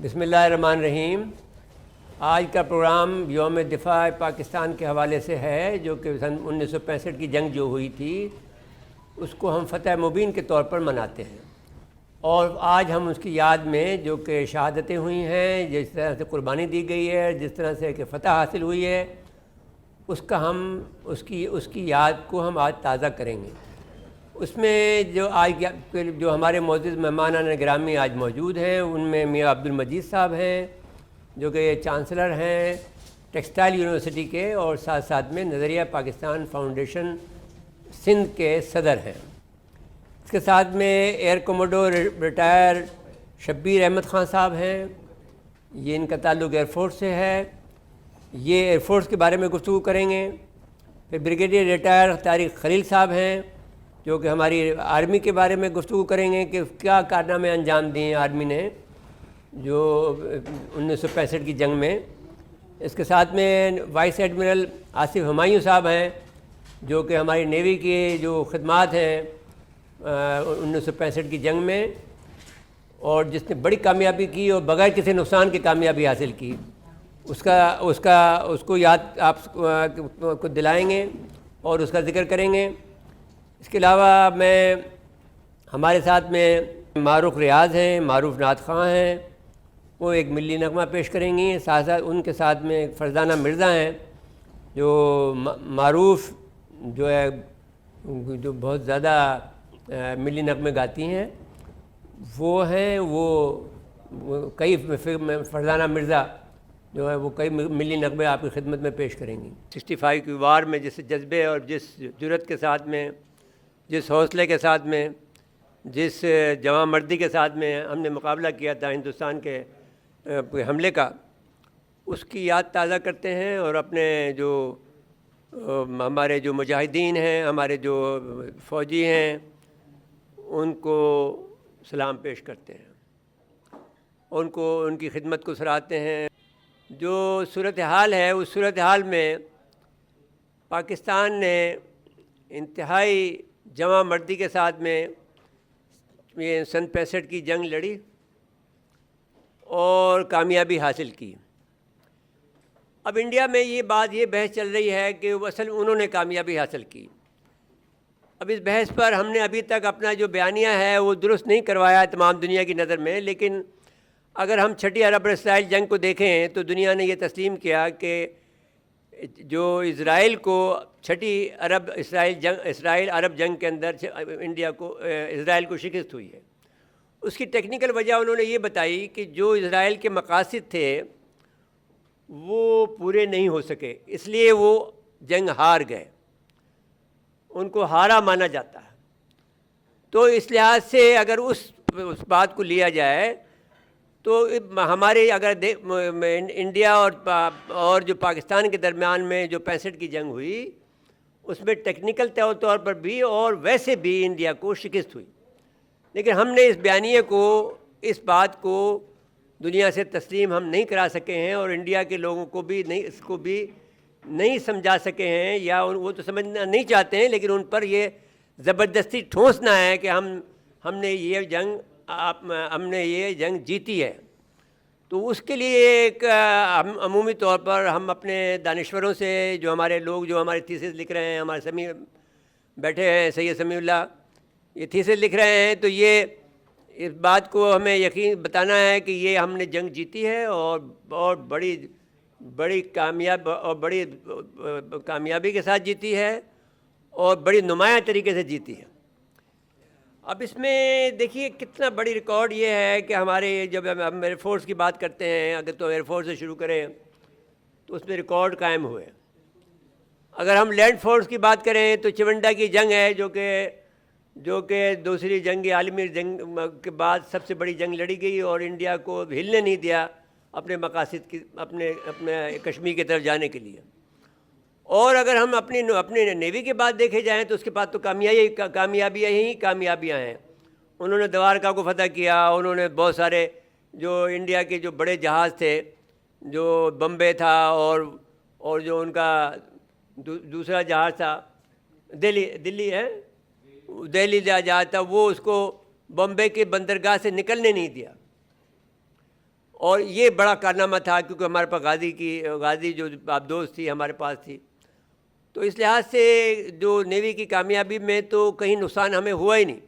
बिस्मिल्लाहिर्रहमानिर्रहीम। आज का प्रोग्राम यौम दिफा पाकिस्तान के हवाले से है, जो कि सन 1965 की जंग जो हुई थी उसको हम फ़तह मुबीन के तौर पर मनाते हैं। और आज हम उसकी याद में जो कि शहादतें हुई हैं, जिस तरह से कुर्बानी दी गई है, जिस तरह से कि फ़तह हासिल हुई है, उसका हम उसकी याद को हम आज ताज़ा करेंगे। उसमें जो आज जो हमारे मौजूद मेहमान गिरामी आज मौजूद हैं, उनमें मियाँ अब्दुल मजीद साहब हैं जो कि चांसलर हैं टेक्सटाइल यूनिवर्सिटी के, और साथ साथ में नज़रिया पाकिस्तान फाउंडेशन सिंध के सदर हैं। इसके साथ में air commodore retired Shabbir Ahmed Khan साहब हैं। ये इनका ताल्लुक़ एयरफोर्स से है, ये एयरफोर्स के बारे में गुफ्तगू करेंगे। फिर ब्रिगेडियर रिटायर तारिक खलील साहब हैं जो कि हमारी आर्मी के बारे में गुफ्तगू करेंगे कि क्या कारनामे अंजाम दिए आर्मी ने जो 1965 की जंग में। इसके साथ में वाइस एडमिरल आसिफ हुमायूं साहब हैं जो कि हमारी नेवी की जो खिदमात हैं 1965 की जंग में, और जिसने बड़ी कामयाबी की और बग़ैर किसी नुकसान की कामयाबी हासिल की, उसको याद आप को दिलाएंगे और उसका ज़िक्र करेंगे। इसके अलावा हमारे साथ में मारूफ रियाज़ हैं, मारूफ नात ख़ां हैं, वो एक मिली नगमा पेश करेंगी। साथ साथ उनके साथ में फरजाना मिर्ज़ा हैं जो मारूफ जो है जो बहुत ज़्यादा मिली नगमे गाती हैं, वो हैं वो कई फरजाना मिर्ज़ा जो है वो कई मिली नगमे आपकी खिदमत में पेश करेंगी। 65 की वार में जिस जज्बे और जिस जुर्रत के साथ में, जिस हौसले के साथ में, जिस जवां मर्दी के साथ में हमने मुकाबला किया था हिंदुस्तान के हमले का, उसकी याद ताज़ा करते हैं और अपने जो हमारे जो मुजाहिदीन हैं, हमारे जो फ़ौजी हैं, उनको सलाम पेश करते हैं, उनको उनकी खिदमत को सराहते हैं। जो सूरत हाल है, उस सूरत हाल में पाकिस्तान ने इंतहाई जवां मर्दी के साथ में ये सन 65 की जंग लड़ी और कामयाबी हासिल की। अब इंडिया में ये बहस चल रही है कि असल उन्होंने कामयाबी हासिल की। अब इस बहस पर हमने अभी तक अपना जो बयानिया है वो दुरुस्त नहीं करवाया तमाम दुनिया की नज़र में, लेकिन अगर हम छठी अरब इसराइल जंग को देखें तो दुनिया ने ये तस्लीम किया कि जो इज़राइल को छठी इसराइल अरब जंग के अंदर इज़राइल को शिकस्त हुई है। उसकी टेक्निकल वजह उन्होंने ये बताई कि जो इज़राइल के मकासद थे वो पूरे नहीं हो सके, इसलिए वो जंग हार गए, उनको हारा माना जाता है। तो इस लिहाज से अगर उस बात को लिया जाए तो हमारे अगर इंडिया और जो पाकिस्तान के दरमियान में जो 65 की जंग हुई, उसमें टेक्निकल तौर पर भी और वैसे भी इंडिया को शिकस्त हुई। लेकिन हमने इस बयानिए को, इस बात को दुनिया से तस्लीम हम नहीं करा सके हैं और इंडिया के लोगों को भी इसको भी नहीं समझा सके हैं, या वो तो समझना नहीं चाहते हैं, लेकिन उन पर ये ज़बरदस्ती ठोंसना है कि हमने ये जंग जीती है। तो उसके लिए एक अमूमी तौर पर हम अपने दानिश्वरों से, जो हमारे लोग जो हमारे थीसिस लिख रहे हैं, हमारे समी बैठे हैं सैयद समीउल्लाह, ये थीसिस लिख रहे हैं, तो ये इस बात को हमें यकीन बताना है कि ये हमने जंग जीती है और बड़ी कामयाबी के साथ जीती है और बड़ी नुमायाँ तरीके से जीती है। अब इसमें देखिए कितना बड़ी रिकॉर्ड ये है कि हमारे जब हम एयरफोर्स की बात करते हैं, अगर तो एयरफोर्स से शुरू करें तो उसमें रिकॉर्ड कायम हुए। अगर हम लैंड फोर्स की बात करें तो चिवंडा की जंग है जो कि दूसरी जंग आलमी जंग के बाद सबसे बड़ी जंग लड़ी गई और इंडिया को हिलने नहीं दिया अपने मकासद की, अपने कश्मीर की तरफ जाने के लिए। और अगर हम अपनी नेवी के बाद देखे जाएँ तो उसके बाद तो कामयाबियाँ हैं। उन्होंने द्वारका को फतह किया, उन्होंने बहुत सारे जो इंडिया के जो बड़े जहाज़ थे, जो बम्बे था और जो उनका दूसरा जहाज़ था दिल्ली जहाज़ था, वो उसको बम्बे के बंदरगाह से निकलने नहीं दिया। और ये बड़ा कारनामा था क्योंकि हमारे पास गाज़ी जो आबदोज़ थी हमारे पास थी। तो इस लिहाज से जो नेवी की कामयाबी में तो कहीं नुकसान हमें हुआ ही नहीं।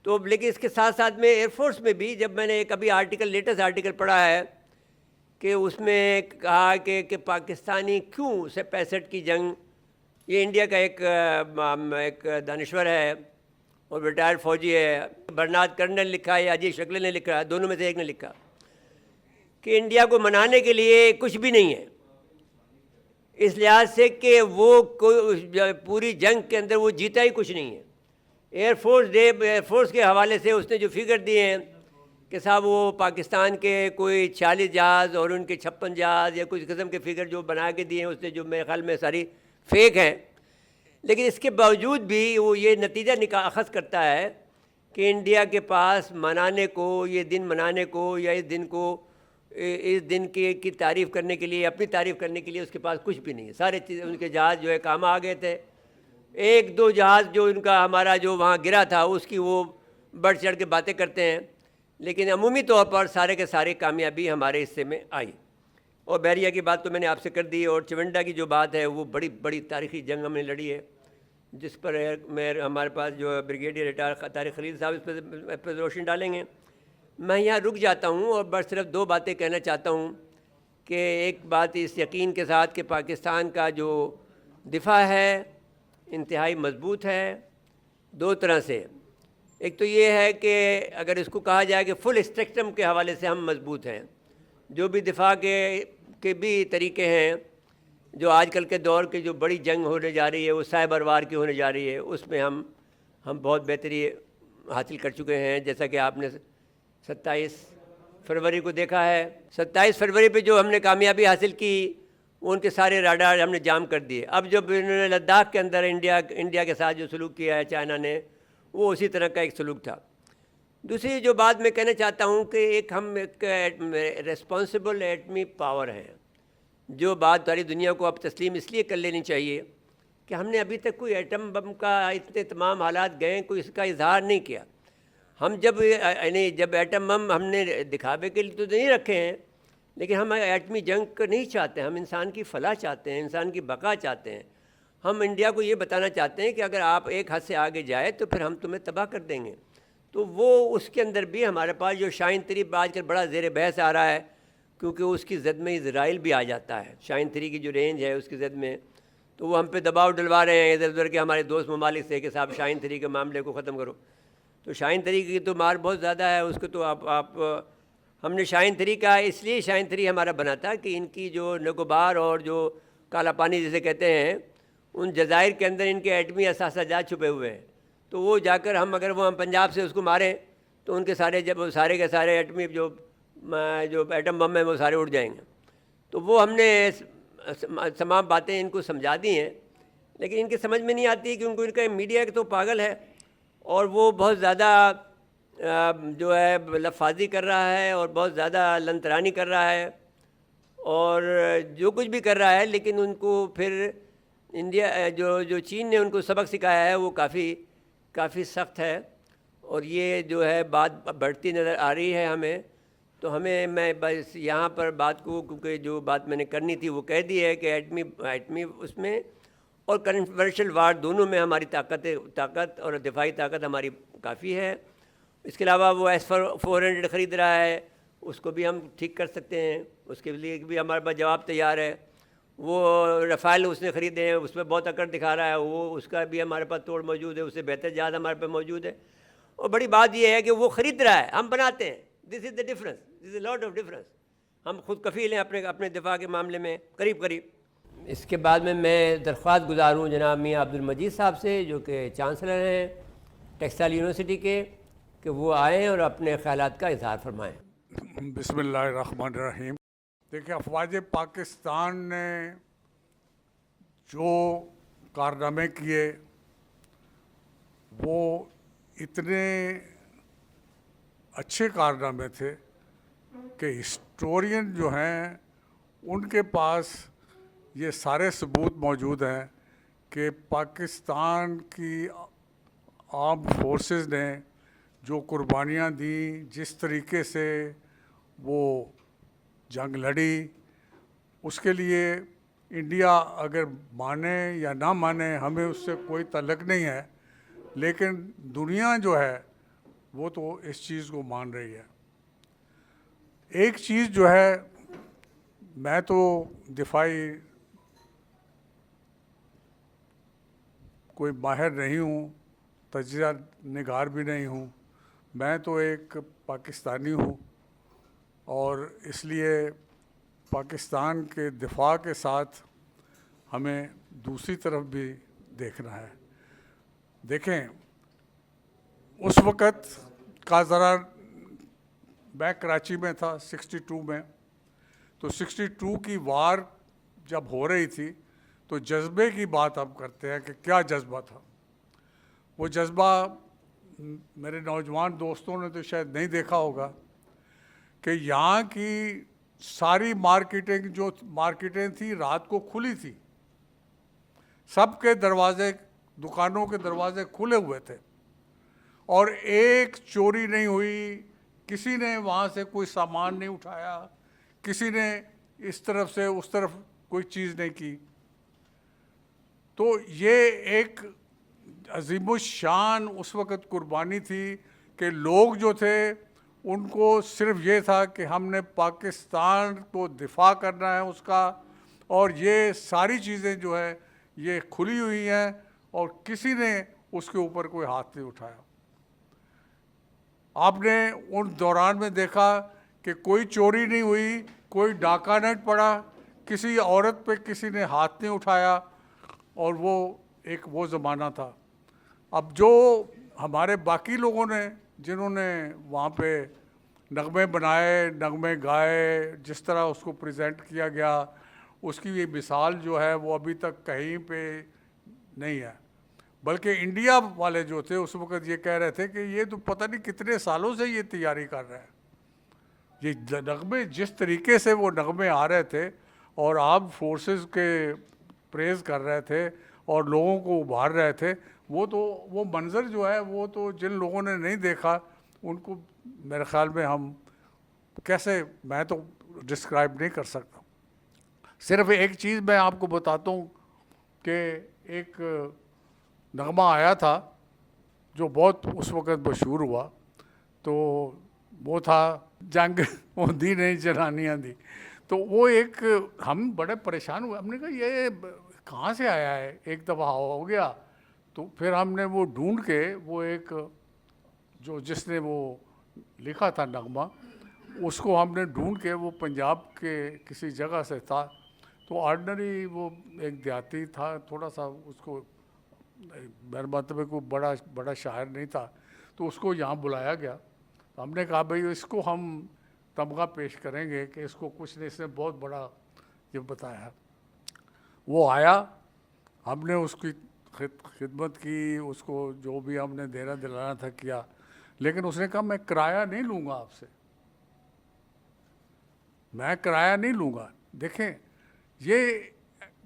तो लेकिन इसके साथ साथ में एयरफोर्स में भी जब मैंने एक अभी लेटेस्ट आर्टिकल पढ़ा है कि उसमें कहा कि पाकिस्तानी क्यों से 65 की जंग, ये इंडिया का एक दानिश्वर है और रिटायर्ड फौजी है, बरनाद कर्नल ने लिखा है या अजीत शक्ल ने लिखा है, दोनों में से एक ने लिखा कि इंडिया को मनाने के लिए कुछ भी नहीं है, इस लिहाज से कि वो पूरी जंग के अंदर वो जीता ही कुछ नहीं है। एयरफोर्स के हवाले से उसने जो फिगर दिए हैं कि साहब वो पाकिस्तान के कोई 40 जहाज़ और उनके 56 जहाज़ या कुछ किस्म के फिगर जो बना के दिए हैं उसने, जो मेरे ख्याल में सारी फेक हैं। लेकिन इसके बावजूद भी वो ये नतीजा अखज़ करता है कि इंडिया के पास मनाने को, ये दिन मनाने को या इस दिन की तारीफ़ करने के लिए, अपनी तारीफ़ करने के लिए उसके पास कुछ भी नहीं है। सारे चीज़ें उनके जहाज़ जो है काम आ गए थे। एक दो जहाज़ जो उनका हमारा जो वहाँ गिरा था उसकी वो बढ़ चढ़ के बातें करते हैं, लेकिन अमूमी तौर पर सारे के सारे कामयाबी हमारे हिस्से में आई। और बहरिया की बात तो मैंने आपसे कर दी, और चिवंडा की जो बात है वो बड़ी बड़ी तारीख़ी जंग हमने लड़ी है, जिस पर हमारे पास जो ब्रिगेडियर रिटायर तारिक खलील साहब इस पर रोशनी डालेंगे। मैं यहाँ रुक जाता हूँ और बस सिर्फ दो बातें कहना चाहता हूँ कि एक बात इस यकीन के साथ कि पाकिस्तान का जो दिफा है इंतहाई मजबूत है दो तरह से। एक तो ये है कि अगर इसको कहा जाए कि फुल स्पेक्ट्रम के हवाले से हम मजबूत हैं, जो भी दिफा के भी तरीक़े हैं, जो आजकल के दौर की जो बड़ी जंग होने जा रही है वो साइबर वार की होने जा रही है, उसमें हम बहुत बेहतरी हासिल कर चुके हैं। जैसा कि आपने 27 फरवरी को देखा है, 27 फरवरी पे जो हमने कामयाबी हासिल की उनके सारे राडार हमने जाम कर दिए। अब जब इन्होंने लद्दाख के अंदर इंडिया के साथ जो सलूक किया है चाइना ने, वो उसी तरह का एक सलूक था। दूसरी जो बात मैं कहना चाहता हूँ कि हम एक रेस्पॉन्सिबल एटमी पावर हैं, जो बात सारी दुनिया को अब तस्लीम इसलिए कर लेनी चाहिए कि हमने अभी तक कोई एटम बम का इतने तमाम हालात गए कोई इसका इजहार नहीं किया। हम जब एटम बम हमने दिखावे के लिए तो नहीं रखे हैं, लेकिन हम एटमी जंग को नहीं चाहते। हम इंसान की फलाह चाहते हैं, इंसान की बका चाहते हैं। हम इंडिया को ये बताना चाहते हैं कि अगर आप एक हद से आगे जाए तो फिर हम तुम्हें तबाह कर देंगे। तो वो उसके अंदर भी हमारे पास जो शाहीन 3 आजकल बड़ा ज़ेर बहस आ रहा है, क्योंकि उसकी जद में इजराइल भी आ जाता है। शाहीन 3 की जो रेंज है उसकी जद में, तो वो हम पे दबाव डलवा रहे हैं इधर उधर के हमारे दोस्त ममालिक से कि साहब शाहीन 3 के मामले को ख़त्म करो। तो शाहीन 3 की तो मार बहुत ज़्यादा है, उसको तो आप हमने शाहीन 3 का इसलिए शाहीन 3 हमारा बना था कि इनकी जो निकोबार और जो काला पानी जिसे कहते हैं, उन जज़ायर के अंदर इनके एटमी असासाजात छुपे हुए हैं। तो वो जाकर हम पंजाब से उसको मारें तो उनके सारे सारे के सारे एटमी जो एटम बम है वो सारे उड़ जाएंगे। तो वो हमने तमाम बातें इनको समझा दी हैं, लेकिन इनकी समझ में नहीं आती क्योंकि इनका मीडिया तो पागल है और वो बहुत ज़्यादा जो है लफाजी कर रहा है और बहुत ज़्यादा लंतरानी कर रहा है और जो कुछ भी कर रहा है, लेकिन उनको फिर इंडिया जो चीन ने उनको सबक सिखाया है वो काफ़ी सख्त है। और ये जो है बात बढ़ती नज़र आ रही है हमें। तो मैं बस यहाँ पर बात को, क्योंकि जो बात मैंने करनी थी वो कह दी है कि एटमी उसमें और कन्वर्शल वार दोनों में हमारी ताकत और दिफाई ताकत हमारी काफ़ी है। इसके अलावा वो S-400 ख़रीद रहा है, उसको भी हम ठीक कर सकते हैं, उसके लिए भी हमारे पास जवाब तैयार है। वो रफ़ाइल उसने ख़रीदे हैं, उसमें बहुत अकड़ दिखा रहा है, वो उसका भी हमारे पास तोड़ मौजूद है, उससे बेहतर जहाज़ हमारे पास मौजूद है। और बड़ी बात यह है कि वो ख़रीद रहा है, हम बनाते हैं। This is the difference, this is lot of difference. हम खुद कफ़ील हैं अपने दिफा के मामले में करीब। इसके बाद में मैं दरख्वास्त गुजार हूँ जनाब मियाँ अब्दुल मजीद साहब से, जो कि चांसलर हैं टेक्सटाइल यूनिवर्सिटी के, कि वो आएँ और अपने ख़यालात का इज़हार फरमाएँ। बिस्मिल्लाहिर्रहमानिर्रहीम। देखिए, अफवाज पाकिस्तान ने जो कारनामे किए वो इतने अच्छे कारनामे थे कि हिस्टोरियन जो हैं उनके पास ये सारे सबूत मौजूद हैं कि पाकिस्तान की आर्म्ड फोर्सेस ने जो कुर्बानियाँ दी, जिस तरीके से वो जंग लड़ी, उसके लिए इंडिया अगर माने या ना माने हमें उससे कोई तल्लुक़ नहीं है, लेकिन दुनिया जो है वो तो इस चीज़ को मान रही है। एक चीज़ जो है, मैं तो दिफाई कोई माहिर नहीं हूँ, तजिया निगार भी नहीं हूँ, मैं तो एक पाकिस्तानी हूँ और इसलिए पाकिस्तान के दिफा के साथ हमें दूसरी तरफ भी देखना है। देखें, उस वक़्त का ज़रा, मैं कराची में था 62 में, तो 62 की वार जब हो रही थी तो जज्बे की बात हम करते हैं कि क्या जज्बा था। वो जज्बा मेरे नौजवान दोस्तों ने तो शायद नहीं देखा होगा कि यहाँ की सारी मार्केटें थी रात को खुली थी, सबके दरवाजे, दुकानों के दरवाजे खुले हुए थे और एक चोरी नहीं हुई, किसी ने वहाँ से कोई सामान नहीं उठाया, किसी ने इस तरफ से उस तरफ कोई चीज़ नहीं की। तो ये एक अजीमुशान उस वक़्त कुर्बानी थी कि लोग जो थे उनको सिर्फ ये था कि हमने पाकिस्तान को दिफा करना है उसका, और ये सारी चीज़ें जो है ये खुली हुई हैं और किसी ने उसके ऊपर कोई हाथ नहीं उठाया। आपने उन दौरान में देखा कि कोई चोरी नहीं हुई, कोई डाका नहीं पड़ा, किसी औरत पे किसी ने हाथ नहीं उठाया, और वो ज़माना था। अब जो हमारे बाकी लोगों ने जिन्होंने वहाँ पे नगमे बनाए, नगमे गाए, जिस तरह उसको प्रेजेंट किया गया, उसकी ये मिसाल जो है वो अभी तक कहीं पे नहीं है। बल्कि इंडिया वाले जो थे उस वक़्त ये कह रहे थे कि ये तो पता नहीं कितने सालों से ये तैयारी कर रहे हैं। ये नगमे, जिस तरीके से वो नगमे आ रहे थे और आर्म फोर्सेस के प्रेज़ कर रहे थे और लोगों को उभार रहे थे, वो मंज़र जो है वो तो जिन लोगों ने नहीं देखा उनको मेरे ख़्याल में हम कैसे, मैं तो डिस्क्राइब नहीं कर सकता। सिर्फ एक चीज़ मैं आपको बताता हूँ कि एक नगमा आया था जो बहुत उस वक़्त मशहूर हुआ, तो वो था जंग होंदी नहीं जनानियां दी। तो वो एक, हम बड़े परेशान हुए, हमने कहा ये कहाँ से आया है, एक दफ़ा हो गया। तो फिर हमने वो ढूंढ के, वो एक जो जिसने वो लिखा था नगमा, उसको हमने ढूंढ के, वो पंजाब के किसी जगह से था, तो ऑर्डिनरी वो एक देहाती था, थोड़ा सा उसको, मेरे मतलब कोई बड़ा शायर नहीं था, तो उसको यहाँ बुलाया गया। तो हमने कहा भाई इसको हम तमगा पेश करेंगे कि इसको कुछ ने, इसने बहुत बड़ा ये बताया। वो आया, हमने उसकी खिदमत की, उसको जो भी हमने देना दिलाना था किया, लेकिन उसने कहा मैं किराया नहीं लूँगा आपसे, मैं किराया नहीं लूँगा। देखें, ये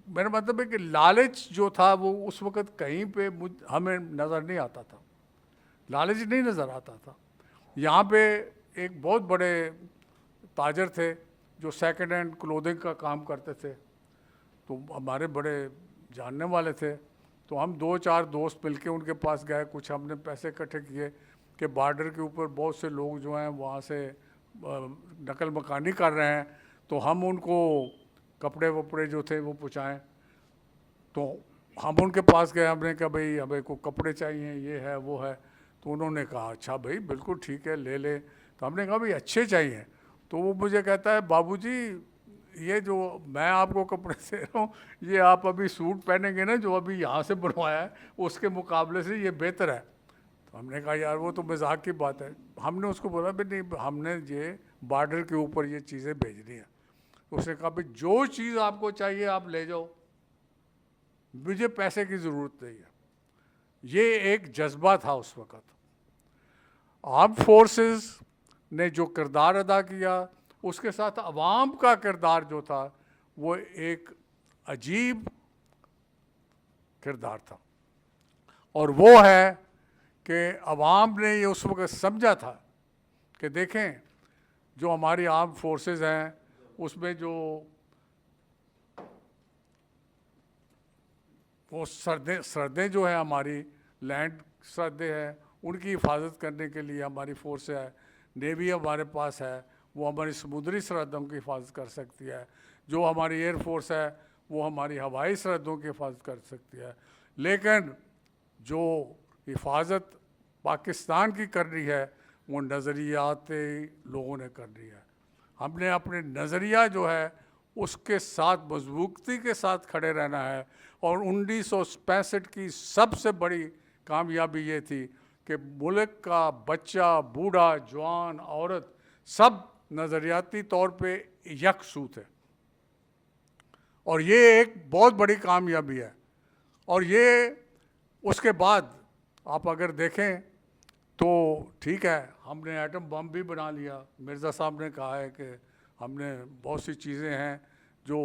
मेरा मतलब है कि लालच जो था वो उस वक़्त कहीं पे हमें नज़र नहीं आता था, लालच नहीं नज़र आता था। यहाँ पे एक बहुत बड़े ताजर थे जो सेकंड हैंड क्लोथिंग का काम करते थे, तो हमारे बड़े जानने वाले थे। तो हम 2-4 दोस्त मिलके उनके पास गए, कुछ हमने पैसे इकट्ठे किए कि बॉर्डर के ऊपर बहुत से लोग जो हैं वहाँ से नकल मकानी कर रहे हैं, तो हम उनको कपड़े वपड़े जो थे वो पहुँचाएँ। तो हम उनके पास गए, हमने कहा भाई हमें को कपड़े चाहिए, ये है वो है। तो उन्होंने कहा अच्छा भाई बिल्कुल ठीक है, ले ले। तो हमने कहा भाई अच्छे चाहिए। तो वो मुझे कहता है बाबूजी ये जो मैं आपको कपड़े दे रहा हूँ, ये आप अभी सूट पहनेंगे ना जो अभी यहाँ से बनवाया है, उसके मुकाबले से ये बेहतर है। तो हमने कहा यार वो तो मजाक की बात है। हमने उसको बोला भाई नहीं, हमने ये बॉर्डर के ऊपर ये चीज़ें भेजनी है। उसने कहा भाई जो चीज़ आपको चाहिए आप ले जाओ, मुझे पैसे की ज़रूरत नहीं है। ये एक जज्बा था उस वक़्त। आर्म फोर्सेस ने जो किरदार अदा किया, उसके साथ अवाम का किरदार जो था वो एक अजीब किरदार था, और वो है कि अवाम ने ये उस वक़्त समझा था कि देखें जो हमारी आर्म फोर्सेस हैं उसमें जो वो सरहदें जो है हमारी लैंड सरहदें हैं, उनकी हिफाजत करने के लिए हमारी फोर्स है, नेवी हमारे पास है, वो हमारी समुद्री सरहदों की हिफाजत कर सकती है। जो हमारी एयर फोर्स है वो हमारी हवाई सरहदों की हिफाजत कर सकती है। लेकिन जो हिफाजत पाकिस्तान की करनी है वो नज़रियाती लोगों ने करनी है। हमने अपने नज़रिया जो है उसके साथ मजबूती के साथ खड़े रहना है। और 1965 की सबसे बड़ी कामयाबी ये थी कि मुल्क का बच्चा, बूढ़ा, जवान, औरत सब नज़रियाती तौर पे यकसू थे, और ये एक बहुत बड़ी कामयाबी है। और ये उसके बाद आप अगर देखें तो ठीक है, हमने एटम बम भी बना लिया। मिर्ज़ा साहब ने कहा है कि हमने बहुत सी चीज़ें हैं जो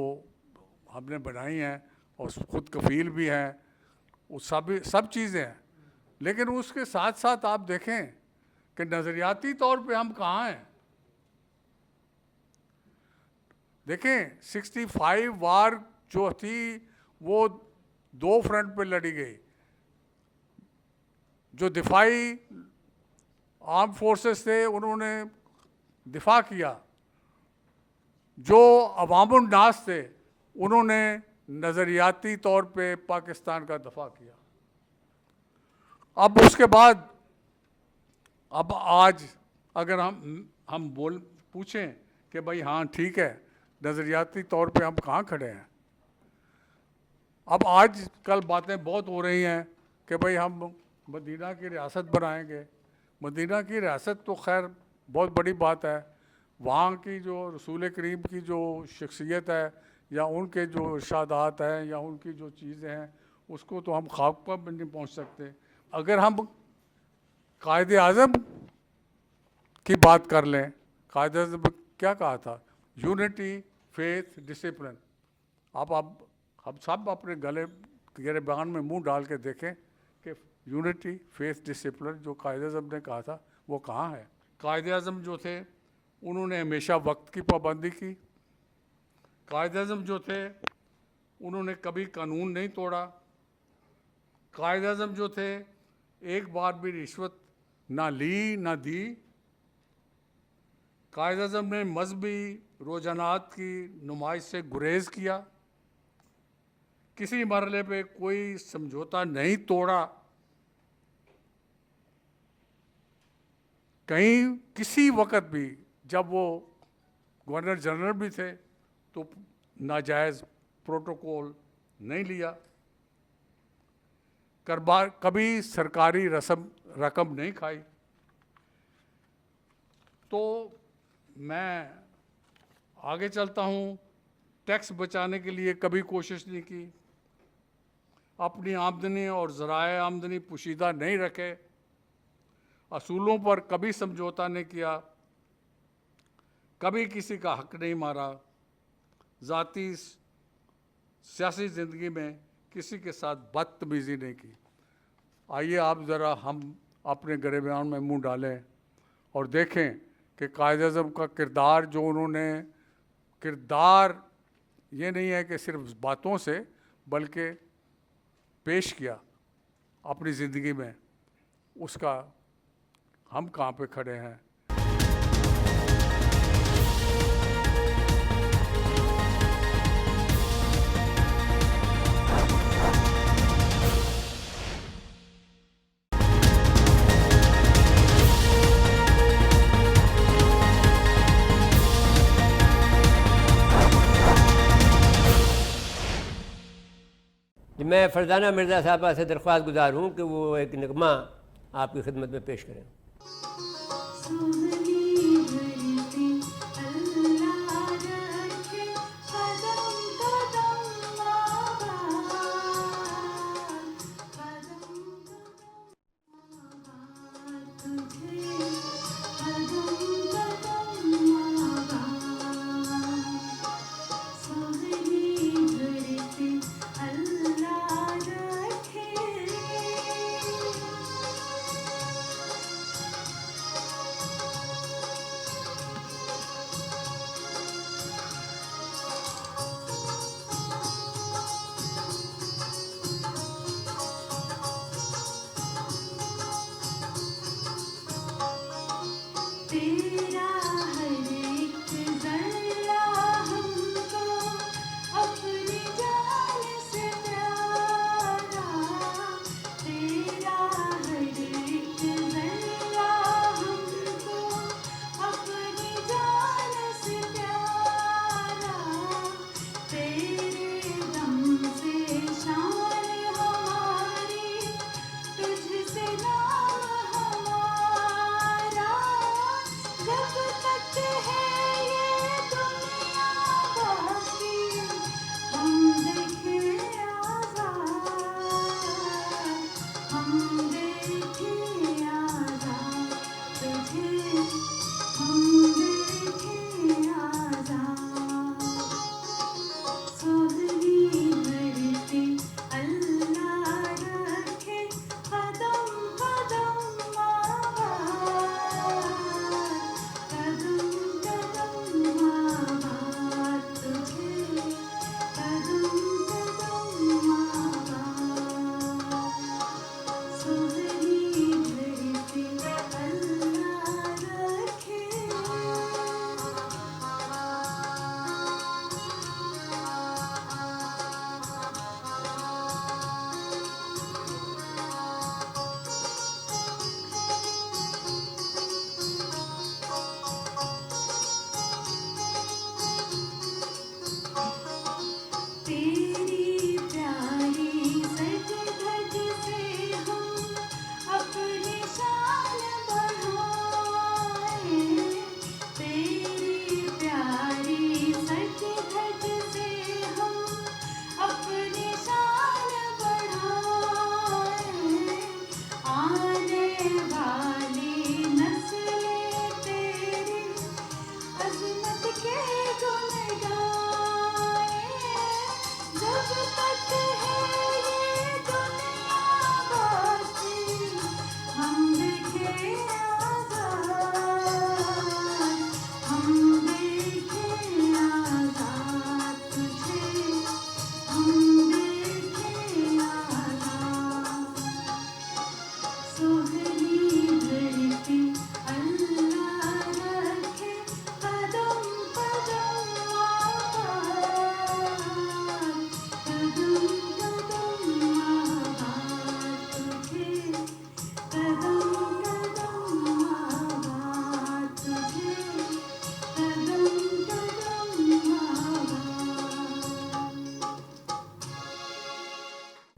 हमने बनाई हैं और ख़ुद कफ़ील भी हैं, वो सब चीज़ें हैं। लेकिन उसके साथ साथ आप देखें कि नज़रियाती तौर पे हम कहाँ हैं। देखें 65 वार जो थी वो 2 फ्रंट पे लड़ी गई। जो दिफाई आर्म फोर्सेस थे उन्होंने दिफा किया, जो अवामुन नास थे उन्होंने नज़रियाती तौर पे पाकिस्तान का दफा किया। अब उसके बाद अब आज अगर हम पूछें कि भाई हाँ ठीक है, नज़रियाती तौर पे हम कहाँ खड़े हैं। अब आज कल बातें बहुत हो रही हैं कि भाई हम मदीना की रियासत बनाएंगे। मदीना की रियासत तो खैर बहुत बड़ी बात है। वहाँ की जो रसूल करीम की जो शख्सियत है या उनके जो इरशादात हैं या उनकी जो चीज़ें हैं उसको तो हम ख्वाब पर भी नहीं पहुँच सकते। अगर हम कायद आज़म की बात कर लें, कायद आज़म ने क्या कहा था? Unity, faith, discipline. आप हम सब अपने गले बयान में मुंह डाल के देखें कि यूनिटी, फेथ, डिसिप्लिन जो कायद आज़म ने कहा था वो कहाँ है। कायद आज़म जो थे उन्होंने हमेशा वक्त की पाबंदी की। कायद आज़म जो थे उन्होंने कभी कानून नहीं तोड़ा। कायद आज़म जो थे एक बार भी रिश्वत ना ली ना दी। कायद आज़म ने मजहबी रुझानात की नुमाइश से गुरेज किया। किसी मरहले पे कोई समझौता नहीं तोड़ा। कहीं किसी वक्त भी जब वो गवर्नर जनरल भी थे तो नाजायज़ प्रोटोकॉल नहीं लिया। कभी सरकारी रकम नहीं खाई। तो मैं आगे चलता हूँ। टैक्स बचाने के लिए कभी कोशिश नहीं की। अपनी आमदनी और ज़राए आमदनी पोशीदा नहीं रखे। असूलों पर कभी समझौता नहीं किया। कभी किसी का हक नहीं मारा। ज़ाती सियासी ज़िंदगी में किसी के साथ बदतमीज़ी नहीं की। आइए आप ज़रा हम अपने गिरबान में मुंह डालें और देखें कि कायद आज़म का किरदार जो उन्होंने किरदार ये नहीं है कि सिर्फ बातों से बल्कि पेश किया अपनी ज़िंदगी में, उसका हम कहाँ पे खड़े हैं। मैं फरजाना मिर्ज़ा साहबा से दरख्वास्त गुजार हूँ कि वो एक नगमा आपकी खिदमत में पेश करें।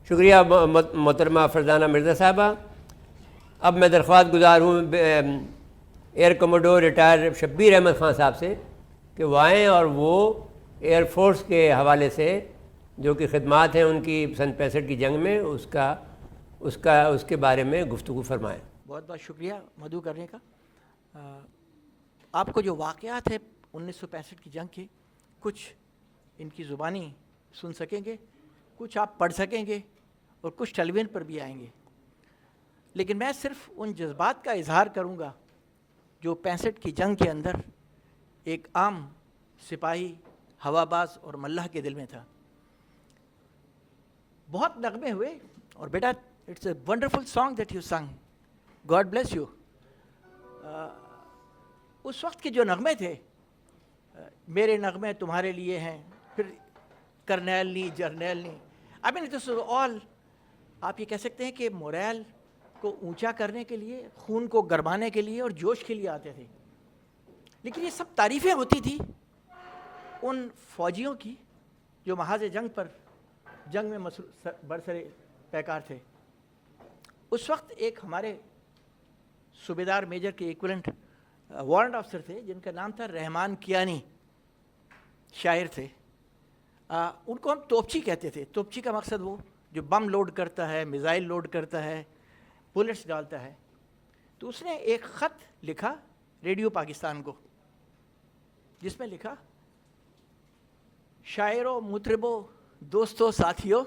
शुक्रिया मोहतरमा फरजाना मिर्ज़ा साहबा। अब मैं दरख्वास्त गुजार हूँ air commodore retired Shabbir Ahmed Khan साहब से कि वो आएँ और वो एयरफोर्स के हवाले से जो कि ख़िदमात हैं उनकी सन 65 की जंग में उसके बारे में गुफ्तगू फरमाएँ। बहुत बहुत शुक्रिया मधु करने का। आपको जो वाक़यात है 1965 की जंग के, कुछ इनकी ज़ुबानी सुन सकेंगे, कुछ आप पढ़ सकेंगे और कुछ टेलीविज़न पर भी आएंगे। लेकिन मैं सिर्फ उन जज्बात का इजहार करूंगा जो 65 की जंग के अंदर एक आम सिपाही, हवाबाज और मल्लाह के दिल में था। बहुत नगमे हुए और बेटा it's a wonderful song that you संग, गॉड ब्लेस यू। उस वक्त के जो नगमे थे, मेरे नगमे तुम्हारे लिए हैं, फिर करनैल नी जर्नैल नी, आई मीन दिस ऑल, आप ये कह सकते हैं कि मोरल को ऊंचा करने के लिए, खून को गरमाने के लिए और जोश के लिए आते थे। लेकिन ये सब तारीफ़ें होती थी उन फौजियों की जो महाज जंग में बरसरे पैकार थे। उस वक्त एक हमारे सूबेदार मेजर के इक्विवेलेंट वारंट ऑफिसर थे जिनका नाम था रहमान कियानी, शायर थे। उनको हम तोपची कहते थे। तोपची का मकसद वो जो बम लोड करता है, मिज़ाइल लोड करता है, बुलेट्स डालता है। तो उसने एक ख़त लिखा रेडियो पाकिस्तान को, जिसमें लिखा, शायरों, मुतरबों, दोस्तों, साथियों,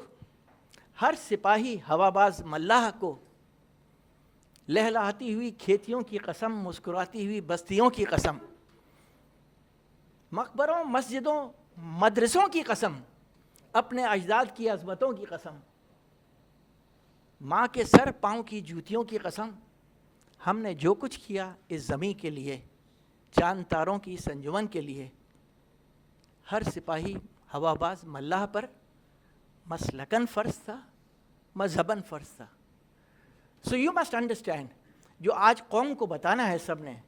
हर सिपाही हवाबाज मल्लाह को लहलहाती हुई खेतियों की कसम, मुस्कुराती हुई बस्तियों की कसम, मकबरों, मस्जिदों, मदरसों की कसम, अपने अजदाद की अज़मतों की कसम, माँ के सर पाँव की जूतियों की कसम, हमने जो कुछ किया इस ज़मीं के लिए, चांद तारों की संजुमन के लिए, हर सिपाही हवाबाज मल्लाह पर मसलकन फ़र्ज था, मजहबन फ़र्ज था। सो यू मस्ट अंडरस्टैंड, जो आज कौम को बताना है, सब ने,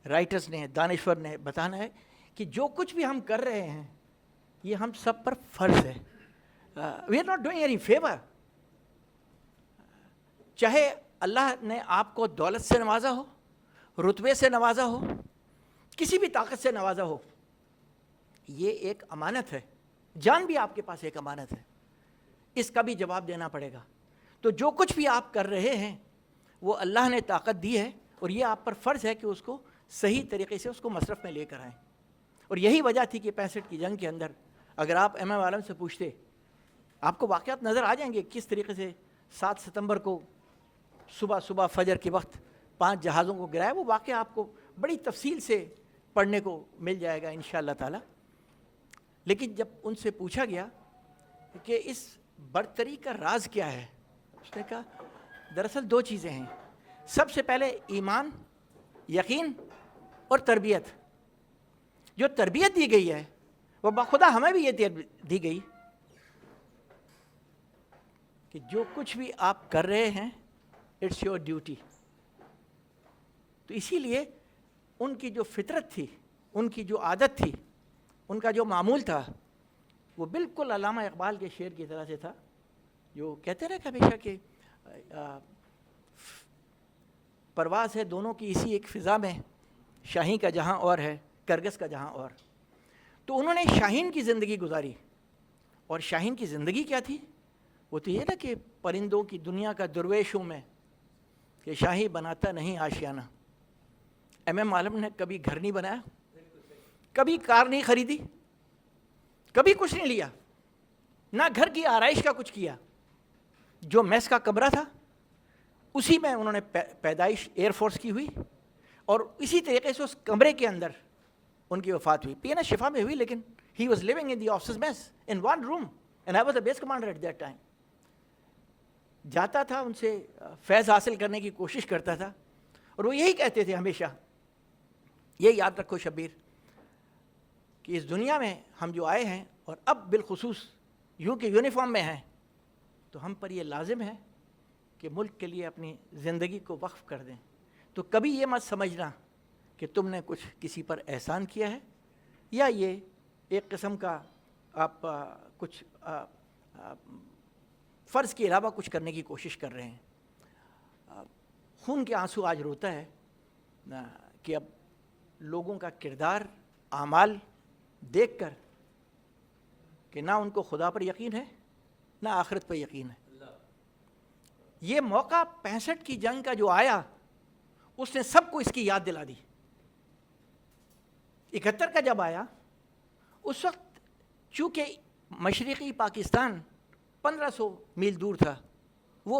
राइटर्स ने, दानिश्वर ने बताना है कि जो कुछ भी हम कर रहे हैं ये हम सब पर फ़र्ज है। We are not doing any favour. चाहे अल्लाह ने आपको दौलत से नवाजा हो, रुतबे से नवाजा हो, किसी भी ताकत से नवाजा हो, ये एक अमानत है। जान भी आपके पास एक अमानत है, इसका भी जवाब देना पड़ेगा। तो जो कुछ भी आप कर रहे हैं वो अल्लाह ने ताकत दी है और ये आप पर फ़र्ज़ है कि उसको सही तरीके से उसको मसरफ़ में लेकर आएँ। और यही वजह थी कि 65 की जंग के अंदर अगर आप MM आलम से पूछते, आपको वाक़यात नज़र आ जाएंगे किस तरीके से 7 सितंबर को सुबह फजर के वक्त 5 जहाज़ों को गिराया। वो वाक़या आपको बड़ी तफसील से पढ़ने को मिल जाएगा इंशाअल्लाह ताला। लेकिन जब उनसे पूछा गया कि इस बरतरी का राज क्या है, उसने कहा दरअसल 2 चीज़ें हैं। सबसे पहले ईमान, यकीन और तरबियत। जो तरबियत दी गई है वो बखुदा हमें भी ये दी गई कि जो कुछ भी आप कर रहे हैं इट्स योर ड्यूटी। तो इसीलिए उनकी जो फितरत थी, उनकी जो आदत थी, उनका जो मामूल था, वो बिल्कुल अल्लामा इकबाल के शेर की तरह से था, जो कहते रहे हमेशा कि परवाज़ है दोनों की इसी एक फ़िज़ा में, शाहीन का जहाँ और है, करगस का जहाँ और। तो उन्होंने शाहीन की ज़िंदगी गुजारी। और शाहीन की ज़िंदगी क्या थी? वो तो ये ना कि परिंदों की दुनिया का दुर्वेशों में कि शाही बनाता नहीं आशियाना। MM आलम ने कभी घर नहीं बनाया, कभी कार नहीं खरीदी, कभी कुछ नहीं लिया, ना घर की आराइश का कुछ किया। जो मेस का कमरा था उसी में उन्होंने पैदाइश एयरफोर्स की हुई और इसी तरीके से उस कमरे के अंदर उनकी वफ़ात हुई। PNS शिफा में हुई, लेकिन he was living in the officers mess in one room and I was the base commander at that time. जाता था, उनसे फैज़ हासिल करने की कोशिश करता था और वो यही कहते थे हमेशा, ये याद रखो शब्बीर कि इस दुनिया में हम जो आए हैं और अब बिलखुसूस यूँ के यूनिफॉर्म में हैं, तो हम पर यह लाजिम है कि मुल्क के लिए अपनी ज़िंदगी को वक्फ़ कर दें। तो कभी ये मत समझना कि तुमने कुछ किसी पर एहसान किया है या ये एक किस्म का आप कुछ फ़र्ज़ के अलावा कुछ करने की कोशिश कर रहे हैं। खून के आंसू आज रोता है कि अब लोगों का किरदार, आमाल देखकर कि ना उनको खुदा पर यकीन है ना आखिरत पर यकीन है। ये मौका 65 की जंग का जो आया उसने सबको इसकी याद दिला दी। 71 का जब आया उस वक्त चूँकि मशरक़ी पाकिस्तान 1500 मील दूर था, वो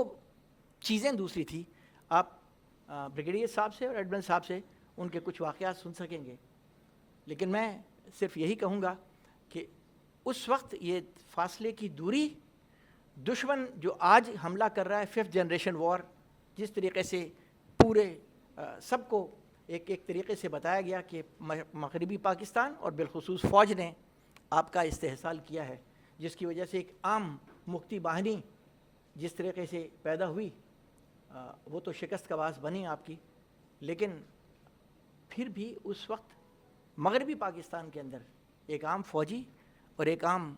चीज़ें दूसरी थी। आप ब्रिगेडियर साहब से और एडमिरल साहब से उनके कुछ वाक़यात सुन सकेंगे, लेकिन मैं सिर्फ यही कहूँगा कि उस वक्त ये फासले की दूरी, दुश्मन जो आज हमला कर रहा है 5th जनरेशन वॉर, जिस तरीक़े से पूरे सबको एक एक तरीक़े से बताया गया कि मगरबी पाकिस्तान और बिलखुसूस फ़ौज ने आपका इस्तेहसाल किया है, जिसकी वजह से एक आम मुक्ति बाहिनी जिस तरीक़े से पैदा हुई वो तो शिकस्त का बास बनी आपकी। लेकिन फिर भी उस वक्त मगरबी पाकिस्तान के अंदर एक आम फ़ौजी और एक आम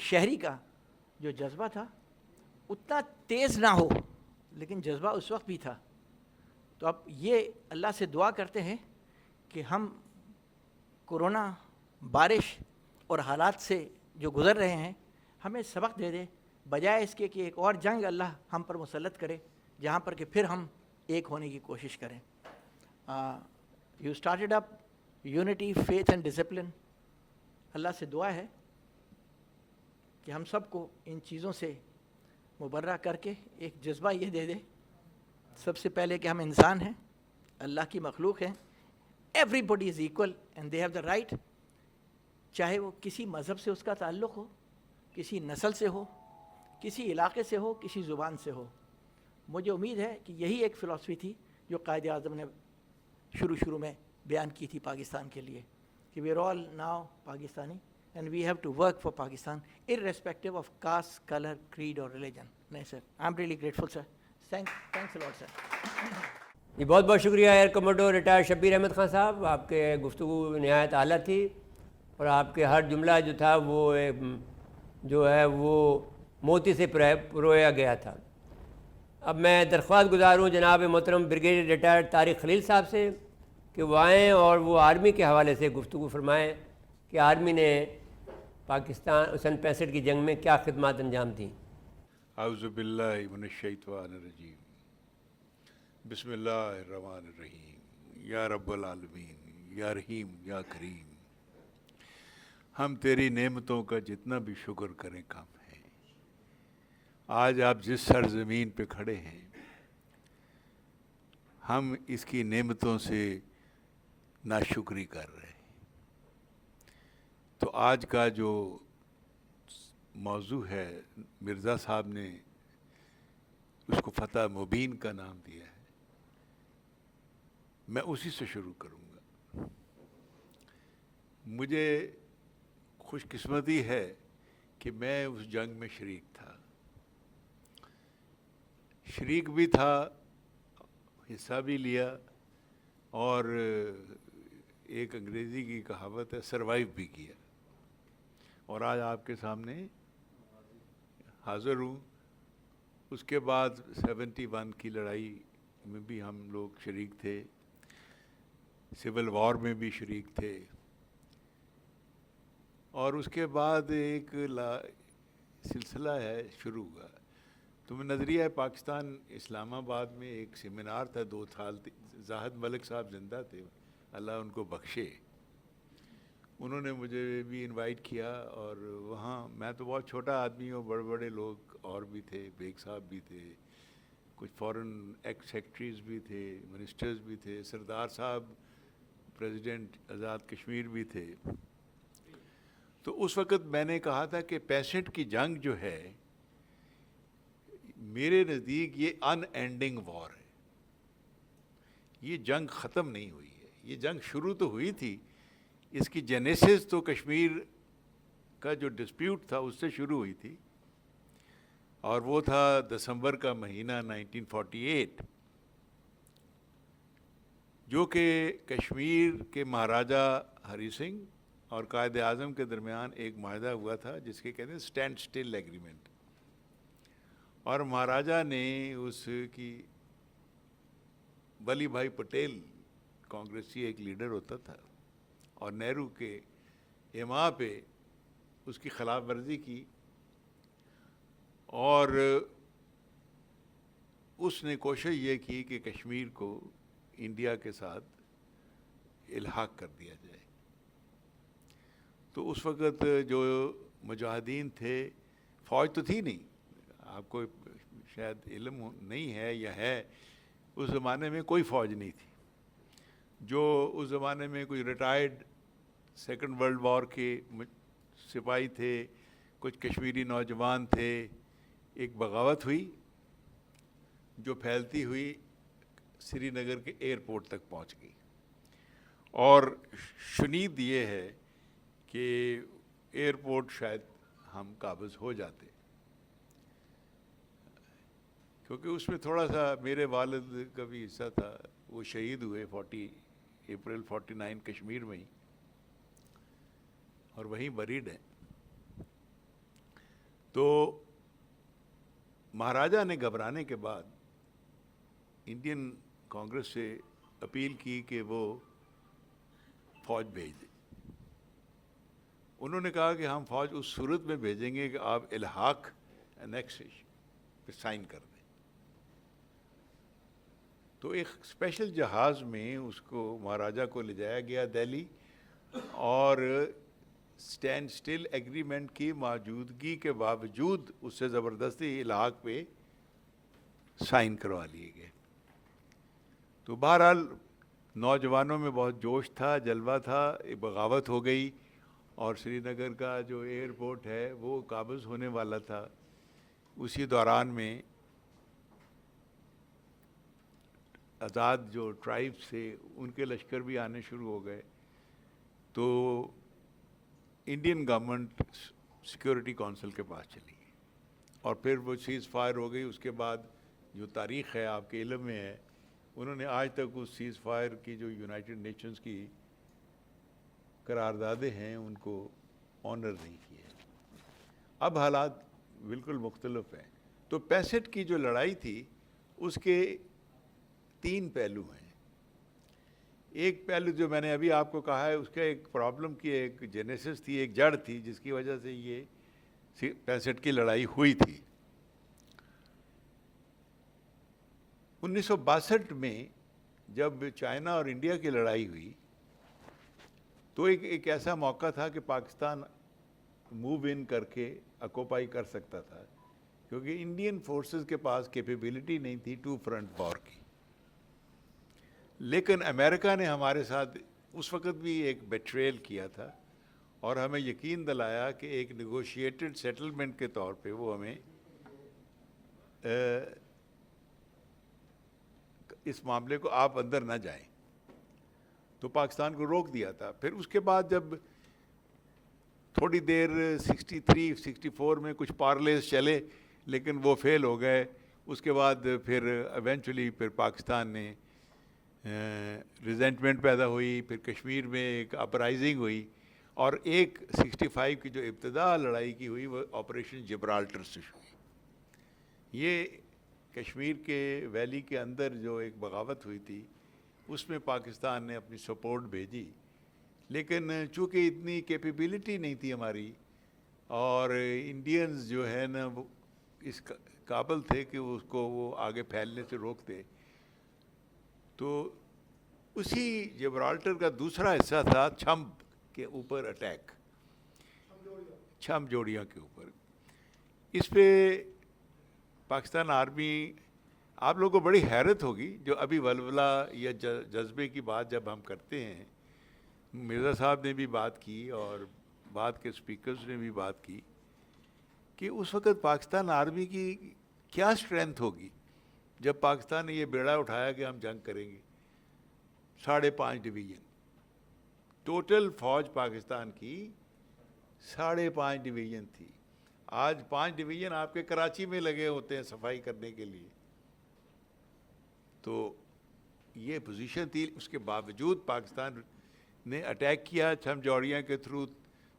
शहरी का जो जज्बा था, उतना तेज़ ना हो लेकिन जज्बा उस वक्त भी था। तो अब ये अल्लाह से दुआ करते हैं कि हम कोरोना, बारिश और हालात से जो गुज़र रहे हैं हमें सबक दे दे, बजाय इसके कि एक और जंग अल्लाह हम पर मुसल्लत करे जहाँ पर कि फिर हम एक होने की कोशिश करें। You started up unity, faith and discipline. अल्लाह से दुआ है कि हम सबको इन चीज़ों से मुबर्रा करके एक जज्बा ये दे दे, सबसे पहले कि हम इंसान हैं, अल्लाह की मखलूक हैं, everybody is equal and they have the right, चाहे वो किसी मज़हब से उसका ताल्लुक़ हो, किसी नस्ल से हो, किसी इलाके से हो, किसी ज़ुबान से हो। मुझे उम्मीद है कि यही एक फ़िलासफ़ी थी जो कायद आज़म ने शुरू में बयान की थी पाकिस्तान के लिए कि we are all now Pakistani and we have to work for Pakistan irrespective of caste, colour, creed और रिलीजन। नहीं sir, I am really grateful sir, thanks a lot sir. जी बहुत बहुत शुक्रिया air commodore retired Shabbir Ahmed Khan sahab, आपके गुफ्तगू नहायत आला थी और आपके हर जुमला जो था वो जो है वो मोती से परोया गया था। अब मैं दरख्वास्त गुजार हूँ जनाब मोहतरम ब्रिगेडियर रिटायर्ड तारिक खलील साहब से कि वो आएँ और वो आर्मी के हवाले से गुफ्तगू फरमाएँ कि आर्मी ने पाकिस्तान 65 की जंग में क्या खिदमत अंजाम दी। औज़ुबिल्लाहि मिनश्शैतानिर्रजीम, बिस्मिल्लाहिर्रहमानिर्रहीम, या रब्बल आलमीन, या रहीम, या करीम। हम तेरी नेमतों का जितना भी शुक्र करें कम है। आज आप जिस सरज़मीन पे खड़े हैं, हम इसकी नेमतों से नाशुक्री कर रहे हैं। तो आज का जो मौजू है, मिर्ज़ा साहब ने उसको फ़तह मुबीन का नाम दिया है, मैं उसी से शुरू करूँगा। मुझे खुशकिस्मती है कि मैं उस जंग में शरीक था, शरीक भी था, हिस्सा भी लिया और एक अंग्रेज़ी की कहावत है सरवाइव भी किया, और आज आपके सामने हाज़िर हूँ। उसके बाद 71 की लड़ाई में भी हम लोग शरीक थे, सिविल वॉर में भी शरीक थे, और उसके बाद एक सिलसिला है शुरू हुआ। तो मैं नज़रिया पाकिस्तान इस्लामाबाद में एक सेमिनार था 2 साल, ज़ाहिद मलिक साहब ज़िंदा थे, अल्लाह उनको बख्शे, उन्होंने मुझे भी इनवाइट किया। और वहाँ मैं तो बहुत छोटा आदमी हूँ, बड़े बड़े लोग और भी थे, बेग साहब भी थे, कुछ फॉरेन एक्स सेक्रेटरीज़ भी थे, मिनिस्टर्स भी थे, सरदार साहब प्रेसिडेंट आज़ाद कश्मीर भी थे। तो उस वक़्त मैंने कहा था कि 65 की जंग जो है मेरे नज़दीक ये अनएंडिंग वॉर है, ये जंग ख़त्म नहीं हुई है। ये जंग शुरू तो हुई थी, इसकी जेनेसिस तो कश्मीर का जो डिस्प्यूट था उससे शुरू हुई थी, और वो था दिसंबर का महीना 1948, जो कि कश्मीर के महाराजा हरी सिंह और कायद आज़म के दरमियान एक माहदा हुआ था जिसके कहते हैं स्टैंड स्टिल एग्रीमेंट। और महाराजा ने उसकी, वली भाई पटेल कांग्रेसी एक लीडर होता था, और नेहरू के इमा पे उसकी खिलाफ वर्जी की, और उसने कोशिश ये की कि कश्मीर को इंडिया के साथ इल्हाक कर दिया जाए। तो उस वक़्त जो मुजाहिदीन थे, फ़ौज तो थी नहीं, आपको शायद इल्म नहीं है या है, उस ज़माने में कोई फ़ौज नहीं थी। जो उस ज़माने में कुछ रिटायर्ड सेकंड वर्ल्ड वॉर के सिपाही थे, कुछ कश्मीरी नौजवान थे। एक बगावत हुई जो फैलती हुई श्रीनगर के एयरपोर्ट तक पहुंच गई, और शुनीद ये है कि एयरपोर्ट शायद हम काबज़ हो जाते, क्योंकि उसमें थोड़ा सा मेरे वालिद का भी हिस्सा था। वो शहीद हुए 40 अप्रैल 49 कश्मीर में ही, और वहीं बरीड हैं। तो महाराजा ने घबराने के बाद इंडियन कांग्रेस से अपील की कि वो फ़ौज भेज दें। उन्होंने कहा कि हम फ़ौज उस सूरत में भेजेंगे कि आप इल्हाक एनेक्सेशन पे साइन कर दें। तो एक स्पेशल जहाज़ में उसको, महाराजा को ले जाया गया दिल्ली, और स्टैंड स्टिल एग्रीमेंट की मौजूदगी के बावजूद उससे ज़बरदस्ती इल्हाक पे साइन करवा लिए गए। तो बहरहाल नौजवानों में बहुत जोश था, जलवा था, एक बगावत हो गई, और श्रीनगर का जो एयरपोर्ट है वो काबज़ होने वाला था। उसी दौरान में आज़ाद जो ट्राइब्स थे उनके लश्कर भी आने शुरू हो गए। तो इंडियन गवर्नमेंट सिक्योरिटी काउंसिल के पास चली गई, और फिर वो सीज़ फायर हो गई। उसके बाद जो तारीख़ है आपके इल्म में है, उन्होंने आज तक उस सीज़ फायर की जो यूनाइटेड नेशंस की करारदादे हैं उनको ऑनर नहीं किए। अब हालात बिल्कुल मुख्तलिफ हैं। तो 65 की जो लड़ाई थी उसके 3 पहलू हैं। एक पहलू जो मैंने अभी आपको कहा है, उसका एक प्रॉब्लम की एक जेनेसिस थी, एक जड़ थी, जिसकी वजह से ये 65 की लड़ाई हुई थी। 1962 में जब चाइना और इंडिया की लड़ाई हुई, तो एक ऐसा मौका था कि पाकिस्तान मूव इन करके ऑक्यूपाई कर सकता था, क्योंकि इंडियन फोर्सेस के पास कैपेबिलिटी नहीं थी 2 फ्रंट वॉर की। लेकिन अमेरिका ने हमारे साथ उस वक़्त भी एक बेट्रेयल किया था, और हमें यकीन दिलाया कि एक नेगोशिएटेड सेटलमेंट के तौर पे वो हमें इस मामले को आप अंदर ना जाएं, तो पाकिस्तान को रोक दिया था। फिर उसके बाद जब थोड़ी देर 63-64 में कुछ पार्लेस चले, लेकिन वो फेल हो गए। उसके बाद फिर इवेंचुअली फिर पाकिस्तान ने रिजेंटमेंट पैदा हुई, फिर कश्मीर में एक अपराइजिंग हुई, और एक 65 की जो इब्तदा लड़ाई की हुई वो ऑपरेशन जिब्राल्टर से हुई। ये कश्मीर के वैली के अंदर जो एक बगावत हुई थी, उसमें पाकिस्तान ने अपनी सपोर्ट भेजी, लेकिन चूँकि इतनी कैपेबिलिटी नहीं थी हमारी, और इंडियंस जो है ना वो इस काबिल थे कि उसको वो आगे फैलने से रोकते। तो उसी जिब्राल्टर का दूसरा हिस्सा था छम्ब के ऊपर अटैक, छम्ब जोड़िया के ऊपर। इस पे पाकिस्तान आर्मी, आप लोगों को बड़ी हैरत होगी जो अभी वलवला या जज्बे की बात जब हम करते हैं, मिर्ज़ा साहब ने भी बात की और बाद के स्पीकर्स ने भी बात की, कि उस वक़्त पाकिस्तान आर्मी की क्या स्ट्रेंथ होगी जब पाकिस्तान ने ये बेड़ा उठाया कि हम जंग करेंगे। 5.5 डिवीज़न टोटल फ़ौज पाकिस्तान की 5.5 डिवीज़न थी। आज 5 डिवीज़न आपके कराची में लगे होते हैं सफाई करने के लिए। तो ये पोजीशन थी। उसके बावजूद पाकिस्तान ने अटैक किया, छमजौड़िया के थ्रू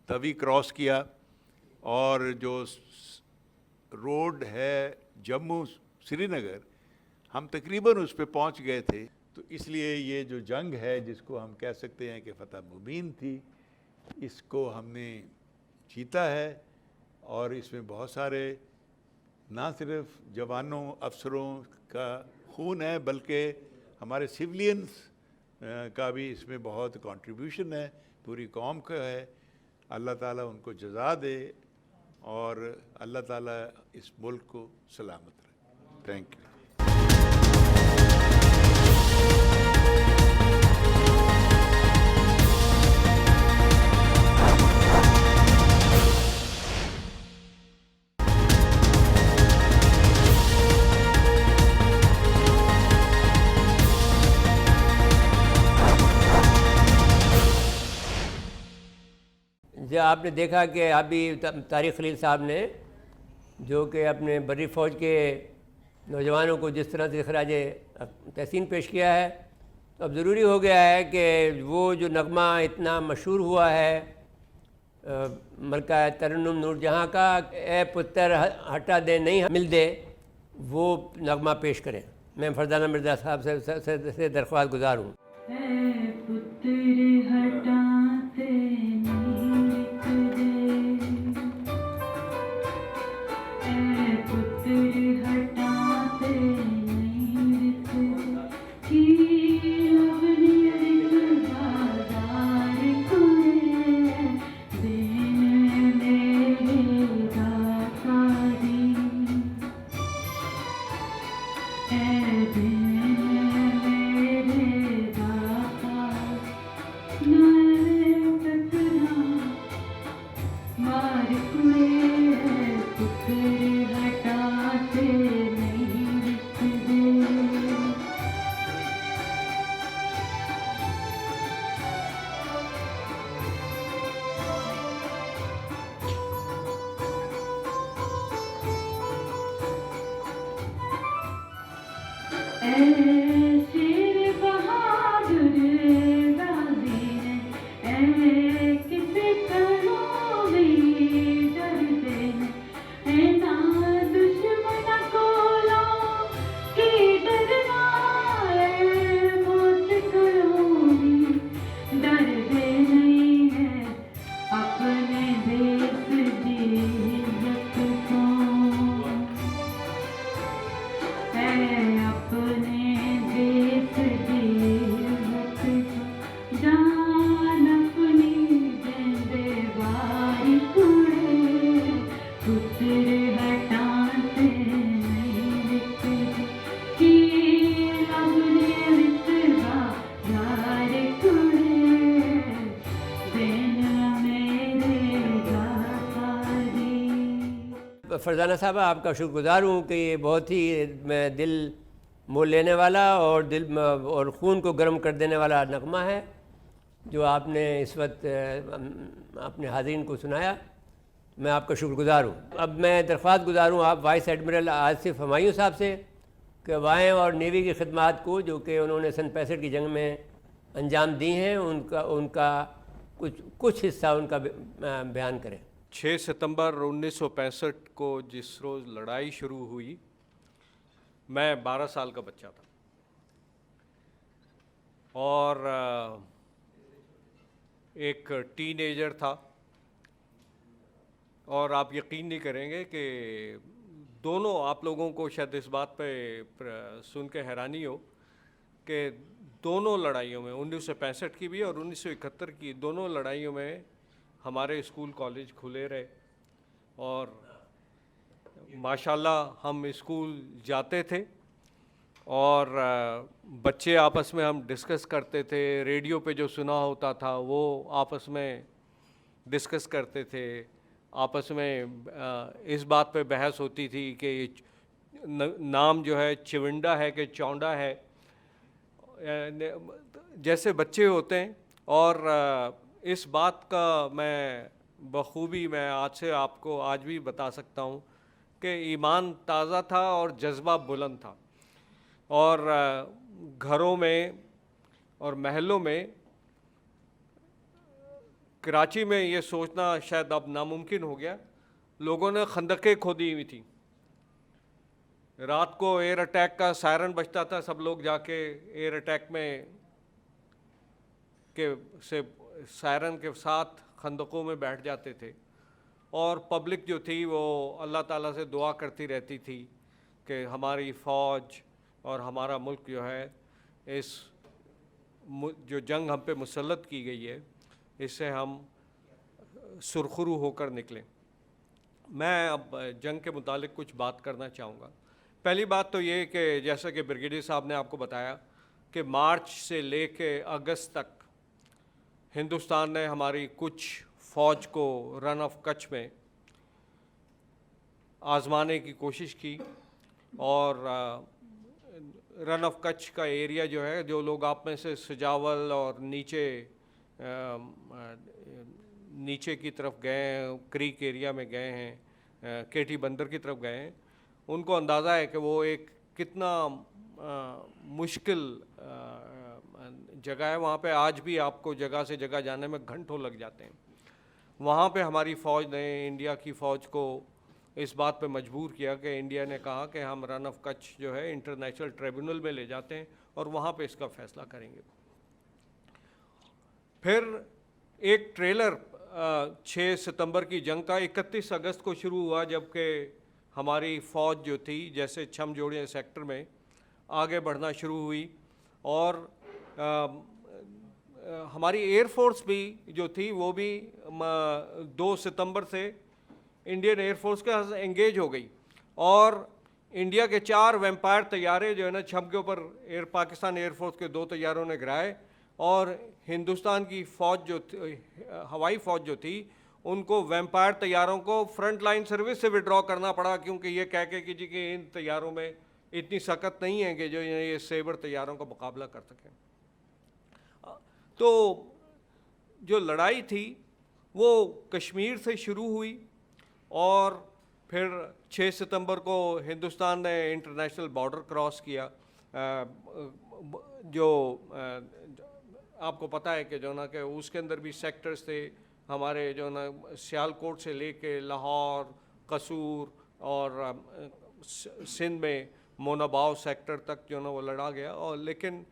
तवी क्रॉस किया, और जो रोड है जम्मू श्रीनगर, हम तकरीबन उस पे पहुंच गए थे। तो इसलिए ये जो जंग है जिसको हम कह सकते हैं कि फतह मुबीन थी, इसको हमने जीता है। और इसमें बहुत सारे ना सिर्फ जवानों अफसरों का खून है बल्कि हमारे सिविलियंस का भी इसमें बहुत कंट्रीब्यूशन है, पूरी कौम का है। अल्लाह ताला उनको जज़ा दे और अल्लाह ताला इस मुल्क को सलामत रखे। Thank you. जो आपने देखा कि अभी तारिक खलील साहब ने जो कि अपने बर्री फ़ौज के नौजवानों को जिस तरह से खराज तहसीन पेश किया है, तो अब ज़रूरी हो गया है कि वो जो नगमा इतना मशहूर हुआ है मलका तरन्नुम नूरजहाँ का, ए पुत्र हटा दे नहीं मिल दे, वो नगमा पेश करें। मैं फरजाना मिर्ज़ा साहब से दरख्वास्त गुजार हूँ। फरजाना साहब आपका शुक्रगुजार हूँ कि ये बहुत ही दिल मोल लेने वाला और दिल और ख़ून को गर्म कर देने वाला नगमा है जो आपने इस वक्त अपने हाज़रीन को सुनाया। मैं आपका शुक्रगुजार हूँ। अब मैं दरख्वास्त गुजार हूँ आप वाइस एडमिरल आसिफ हमायूं साहब से कि वायु और नेवी की खिदमात को जो कि उन्होंने सन 65 की जंग में अंजाम दी हैं उनका कुछ हिस्सा उनका बयान करें। 6 सितंबर 1965 को जिस रोज़ लड़ाई शुरू हुई, मैं 12 साल का बच्चा था और एक टीनेजर था। और आप यकीन नहीं करेंगे कि दोनों, आप लोगों को शायद इस बात पे सुन के हैरानी हो कि दोनों लड़ाइयों में 1965 की भी और 1971 की दोनों लड़ाइयों में हमारे स्कूल कॉलेज खुले रहे और माशाल्लाह हम स्कूल जाते थे और बच्चे आपस में हम डिस्कस करते थे। रेडियो पे जो सुना होता था वो आपस में डिस्कस करते थे। आपस में इस बात पे बहस होती थी कि नाम जो है चिविंडा है कि चौंडा है, जैसे बच्चे होते हैं। और इस बात का मैं बखूबी मैं आज से आपको आज भी बता सकता हूँ कि ईमान ताज़ा था और जज्बा बुलंद था। और घरों में और महलों में, कराची में ये सोचना शायद अब नामुमकिन हो गया, लोगों ने खंदकें खोदी हुई थी रात को एयर अटैक का सायरन बजता था, सब लोग जाके एयर अटैक में के से सायरन के साथ खंदकों में बैठ जाते थे। और पब्लिक जो थी वो अल्लाह ताला से दुआ करती रहती थी कि हमारी फ़ौज और हमारा मुल्क जो है इस जो जंग हम पे मुसल्लत की गई है इससे हम सुरखरू होकर निकलें। मैं अब जंग के मुतालिक कुछ बात करना चाहूँगा। पहली बात तो ये कि जैसा कि ब्रिगेडियर साहब ने आपको बताया कि मार्च से लेके अगस्त तक हिंदुस्तान ने हमारी कुछ फ़ौज को रन ऑफ कच्छ में आज़माने की कोशिश की और रन ऑफ कच्छ का एरिया जो है, जो लोग आप में से सजावल और नीचे की तरफ गए हैं, क्रीक एरिया में गए हैं, केटी बंदर की तरफ गए हैं, उनको अंदाज़ा है कि वो एक कितना मुश्किल जगह है। वहाँ पे आज भी आपको जगह से जगह जाने में घंटों लग जाते हैं। वहाँ पे हमारी फ़ौज ने इंडिया की फ़ौज को इस बात पे मजबूर किया कि इंडिया ने कहा कि हम रन ऑफ कच्छ जो है इंटरनेशनल ट्रिब्यूनल में ले जाते हैं और वहाँ पे इसका फ़ैसला करेंगे। फिर एक ट्रेलर 6 सितंबर की जंग का 31 अगस्त को शुरू हुआ, जबकि हमारी फ़ौज जो थी जैसे छमजोड़िया सेक्टर में आगे बढ़ना शुरू हुई और हमारी एयरफोर्स भी जो थी वो भी 2 सितंबर से इंडियन एयरफोर्स के साथ एंगेज हो गई और इंडिया के 4 वैम्पायर तैयारे जो है ना छम के ऊपर पाकिस्तान एयरफोर्स के 2 तैयारों ने गिराए और हिंदुस्तान की फ़ौज जो हवाई फ़ौज जो थी उनको वैम्पायर तैयारों को फ्रंट लाइन सर्विस से विड्रॉ करना पड़ा, क्योंकि ये कह के कि इन तैयारों में इतनी सख्त नहीं है कि जो ये सेबर तैयारों का मुकाबला कर सकें। तो जो लड़ाई थी वो कश्मीर से शुरू हुई और फिर 6 सितंबर को हिंदुस्तान ने इंटरनेशनल बॉर्डर क्रॉस किया। जो आपको पता है कि जो ना कि उसके अंदर भी सेक्टर्स थे हमारे, जो ना सियालकोट से लेके लाहौर, कसूर और सिंध में मोनाबाव सेक्टर तक जो ना वो लड़ा गया। और लेकिन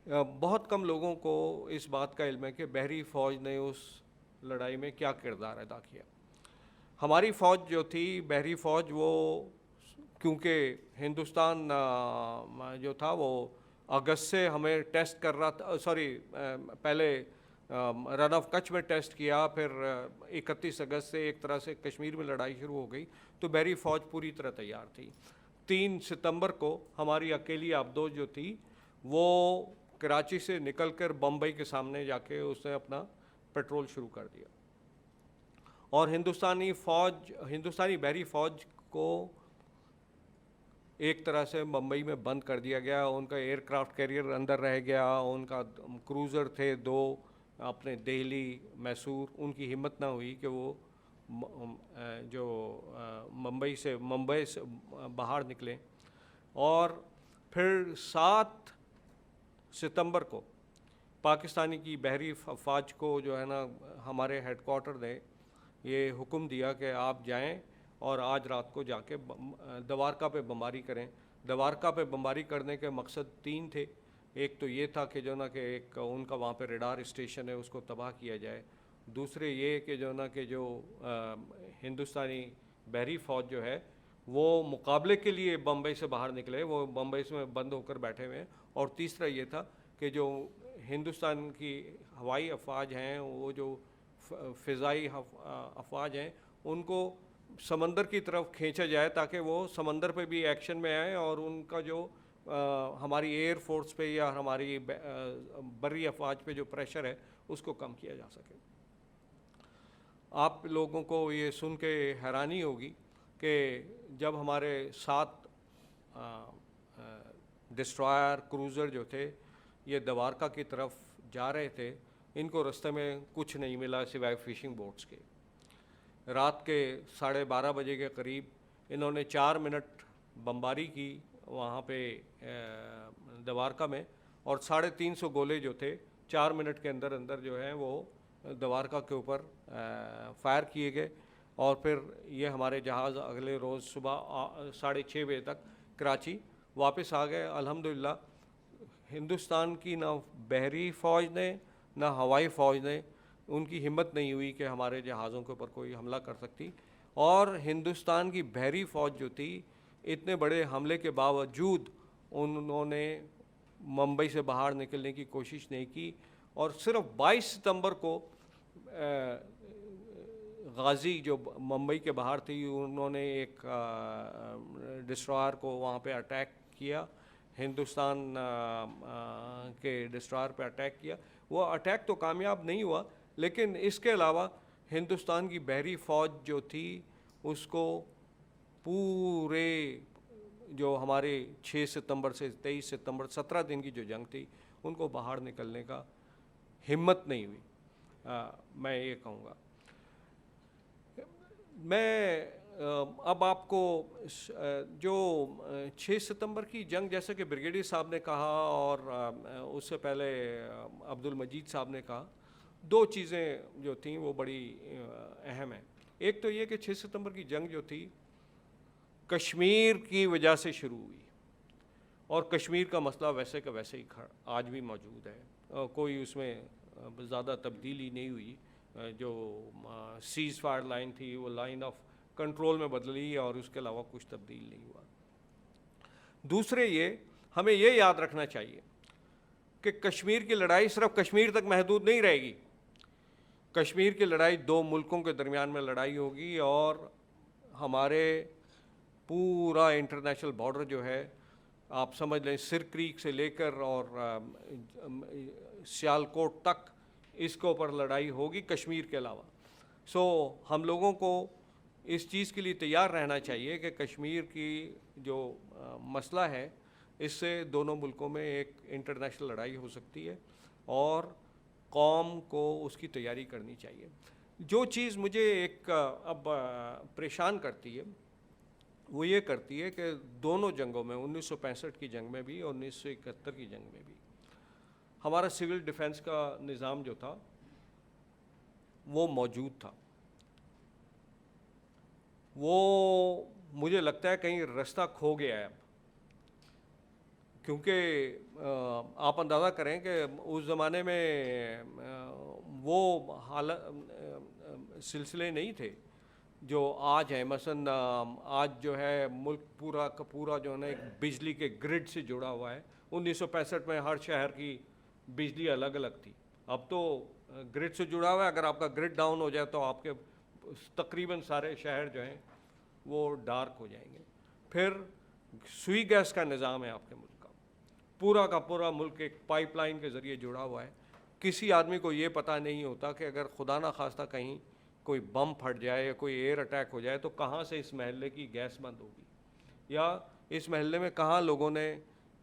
बहुत कम लोगों को इस बात का इल्म है कि बहरी फ़ौज ने उस लड़ाई में क्या किरदार अदा किया। हमारी फ़ौज जो थी बहरी फ़ौज वो क्योंकि हिंदुस्तान जो था वो अगस्त से हमें टेस्ट कर रहा था, पहले रन ऑफ कच्छ में टेस्ट किया, फिर 31 अगस्त से एक तरह से कश्मीर में लड़ाई शुरू हो गई, तो बहरी फ़ौज पूरी तरह तैयार थी। 3 सितंबर को हमारी अकेली आबदोज जो थी वो कराची से निकलकर बम्बई के सामने जाके उसने अपना पेट्रोल शुरू कर दिया और हिंदुस्तानी बहरी फ़ौज को एक तरह से मुंबई में बंद कर दिया गया। उनका एयरक्राफ्ट कैरियर अंदर रह गया, उनका क्रूज़र थे 2 अपने दिल्ली मैसूर, उनकी हिम्मत ना हुई कि वो मुंबई से बाहर निकलें। और फिर 7 सितंबर को पाकिस्तानी की बहरी फ़ौज को जो है ना हमारे हेडक्वार्टर ने ये हुक्म दिया कि आप जाएं और आज रात को जाके दवारका पे बमबारी करें। दवारका पे बमबारी करने के मकसद 3 थे। एक तो ये था कि जो ना कि एक उनका वहाँ पे रेडार स्टेशन है उसको तबाह किया जाए। दूसरे ये कि जो ना कि जो हिंदुस्तानी बहरी फ़ौज जो है वो मुकाबले के लिए बम्बई से बाहर निकले, वो बम्बई से बंद होकर बैठे हुए हैं। और तीसरा ये था कि जो हिंदुस्तान की हवाई अफवाज हैं, वो जो फ़िज़ाई अफवाज हैं, उनको समंदर की तरफ खींचा जाए ताकि वो समंदर पे भी एक्शन में आए और उनका जो हमारी एयर फोर्स पे या हमारी बर्री अफवाज पे जो प्रेशर है उसको कम किया जा सके। आप लोगों को ये सुन के हैरानी होगी कि जब हमारे 7 डिस्ट्रॉयर क्रूज़र जो थे ये दवारका की तरफ जा रहे थे, इनको रास्ते में कुछ नहीं मिला सिवाय फ़िशिंग बोट्स के। रात के 12:30 बजे के करीब इन्होंने 4 मिनट बमबारी की वहाँ पे दवारका में और 350 गोले जो थे 4 मिनट के अंदर अंदर जो है वो दवारका के ऊपर फायर किए गए। और फिर ये हमारे जहाज़ अगले रोज़ सुबह 6:30 बजे तक कराची, वापस आ गए अल्हम्दुलिल्लाह। हिंदुस्तान की ना बहरी फ़ौज ने ना हवाई फ़ौज ने, उनकी हिम्मत नहीं हुई कि हमारे जहाज़ों के ऊपर कोई हमला कर सकती। और हिंदुस्तान की बहरी फ़ौज जो थी, इतने बड़े हमले के बावजूद उन्होंने मुंबई से बाहर निकलने की कोशिश नहीं की। और सिर्फ 22 सितंबर को गाज़ी जो मुंबई के बाहर थी, उन्होंने एक डिस्ट्रॉयर को वहाँ पे अटैक किया, हिंदुस्तान के डिस्ट्रॉयर पे अटैक किया। वो अटैक तो कामयाब नहीं हुआ, लेकिन इसके अलावा हिंदुस्तान की बहरी फ़ौज जो थी उसको पूरे जो हमारे 6 सितंबर से 23 सितंबर 17 दिन की जो जंग थी, उनको बाहर निकलने का हिम्मत नहीं हुई। मैं ये कहूँगा। मैं अब आपको जो 6 सितंबर की जंग, जैसे कि ब्रिगेडियर साहब ने कहा और उससे पहले अब्दुल मजीद साहब ने कहा, दो चीज़ें जो थीं वो बड़ी अहम हैं। एक तो ये कि 6 सितंबर की जंग जो थी कश्मीर की वजह से शुरू हुई, और कश्मीर का मसला वैसे का वैसे ही आज भी मौजूद है। कोई उसमें ज़्यादा तब्दीली नहीं हुई। जो सीज़ फायर लाइन थी वो लाइन ऑफ कंट्रोल में बदली, और उसके अलावा कुछ तब्दील नहीं हुआ। दूसरे ये हमें ये याद रखना चाहिए कि कश्मीर की लड़ाई सिर्फ कश्मीर तक महदूद नहीं रहेगी। कश्मीर की लड़ाई दो मुल्कों के दरमियान में लड़ाई होगी, और हमारे पूरा इंटरनेशनल बॉर्डर जो है, आप समझ लें सिर क्रीक से लेकर और सियालकोट तक, इसके ऊपर लड़ाई होगी कश्मीर के अलावा। सो हम लोगों को इस चीज़ के लिए तैयार रहना चाहिए कि कश्मीर की जो मसला है, इससे दोनों मुल्कों में एक इंटरनेशनल लड़ाई हो सकती है, और कौम को उसकी तैयारी करनी चाहिए। जो चीज़ मुझे एक अब परेशान करती है वो ये करती है कि दोनों जंगों में, 1965 की जंग में भी और 1971 की जंग में भी, हमारा सिविल डिफेंस का निज़ाम जो था वो मौजूद था। वो मुझे लगता है कहीं रास्ता खो गया है अब, क्योंकि आप अंदाज़ा करें कि उस ज़माने में वो हालत सिलसिले नहीं थे जो आज है। मसलन आज जो है मुल्क पूरा का पूरा जो है ना एक बिजली के ग्रिड से जुड़ा हुआ है। 1965 में हर शहर की बिजली अलग अलग थी, अब तो ग्रिड से जुड़ा हुआ है। अगर आपका ग्रिड डाउन हो जाए तो आपके तकरीबन सारे शहर जो हैं वो डार्क हो जाएंगे। फिर सुई गैस का निज़ाम है आपके मुल्क का पूरा मुल्क एक पाइपलाइन के ज़रिए जुड़ा हुआ है। किसी आदमी को ये पता नहीं होता कि अगर खुदा ना खास्ता कहीं कोई बम फट जाए या कोई एयर अटैक हो जाए तो कहाँ से इस महल्ले की गैस बंद होगी, या इस महल्ले में कहाँ लोगों ने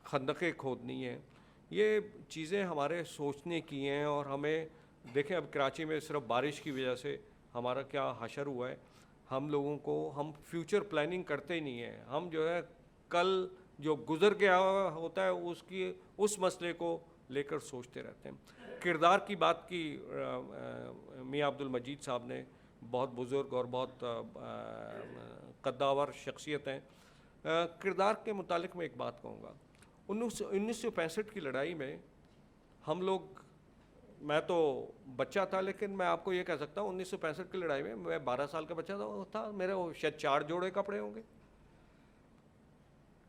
खंदकें खोदनी हैं। ये चीज़ें हमारे सोचने की हैं, और हमें देखें अब कराची में सिर्फ बारिश की वजह से हमारा क्या हशर हुआ है। हम लोगों को, हम फ्यूचर प्लानिंग करते ही नहीं हैं। हम जो है कल जो गुज़र गया होता है उस मसले को लेकर सोचते रहते हैं। किरदार की बात की मियाँ अब्दुल मजीद साहब ने, बहुत बुज़ुर्ग और बहुत कद्दावर शख्सियत हैं। किरदार के मुतालिक मैं एक बात कहूँगा। 1965 की लड़ाई में हम लोग, मैं तो बच्चा था, लेकिन मैं आपको ये कह सकता हूँ 1965 की लड़ाई में मैं 12 साल का बच्चा था। मेरे शायद 4 जोड़े कपड़े होंगे।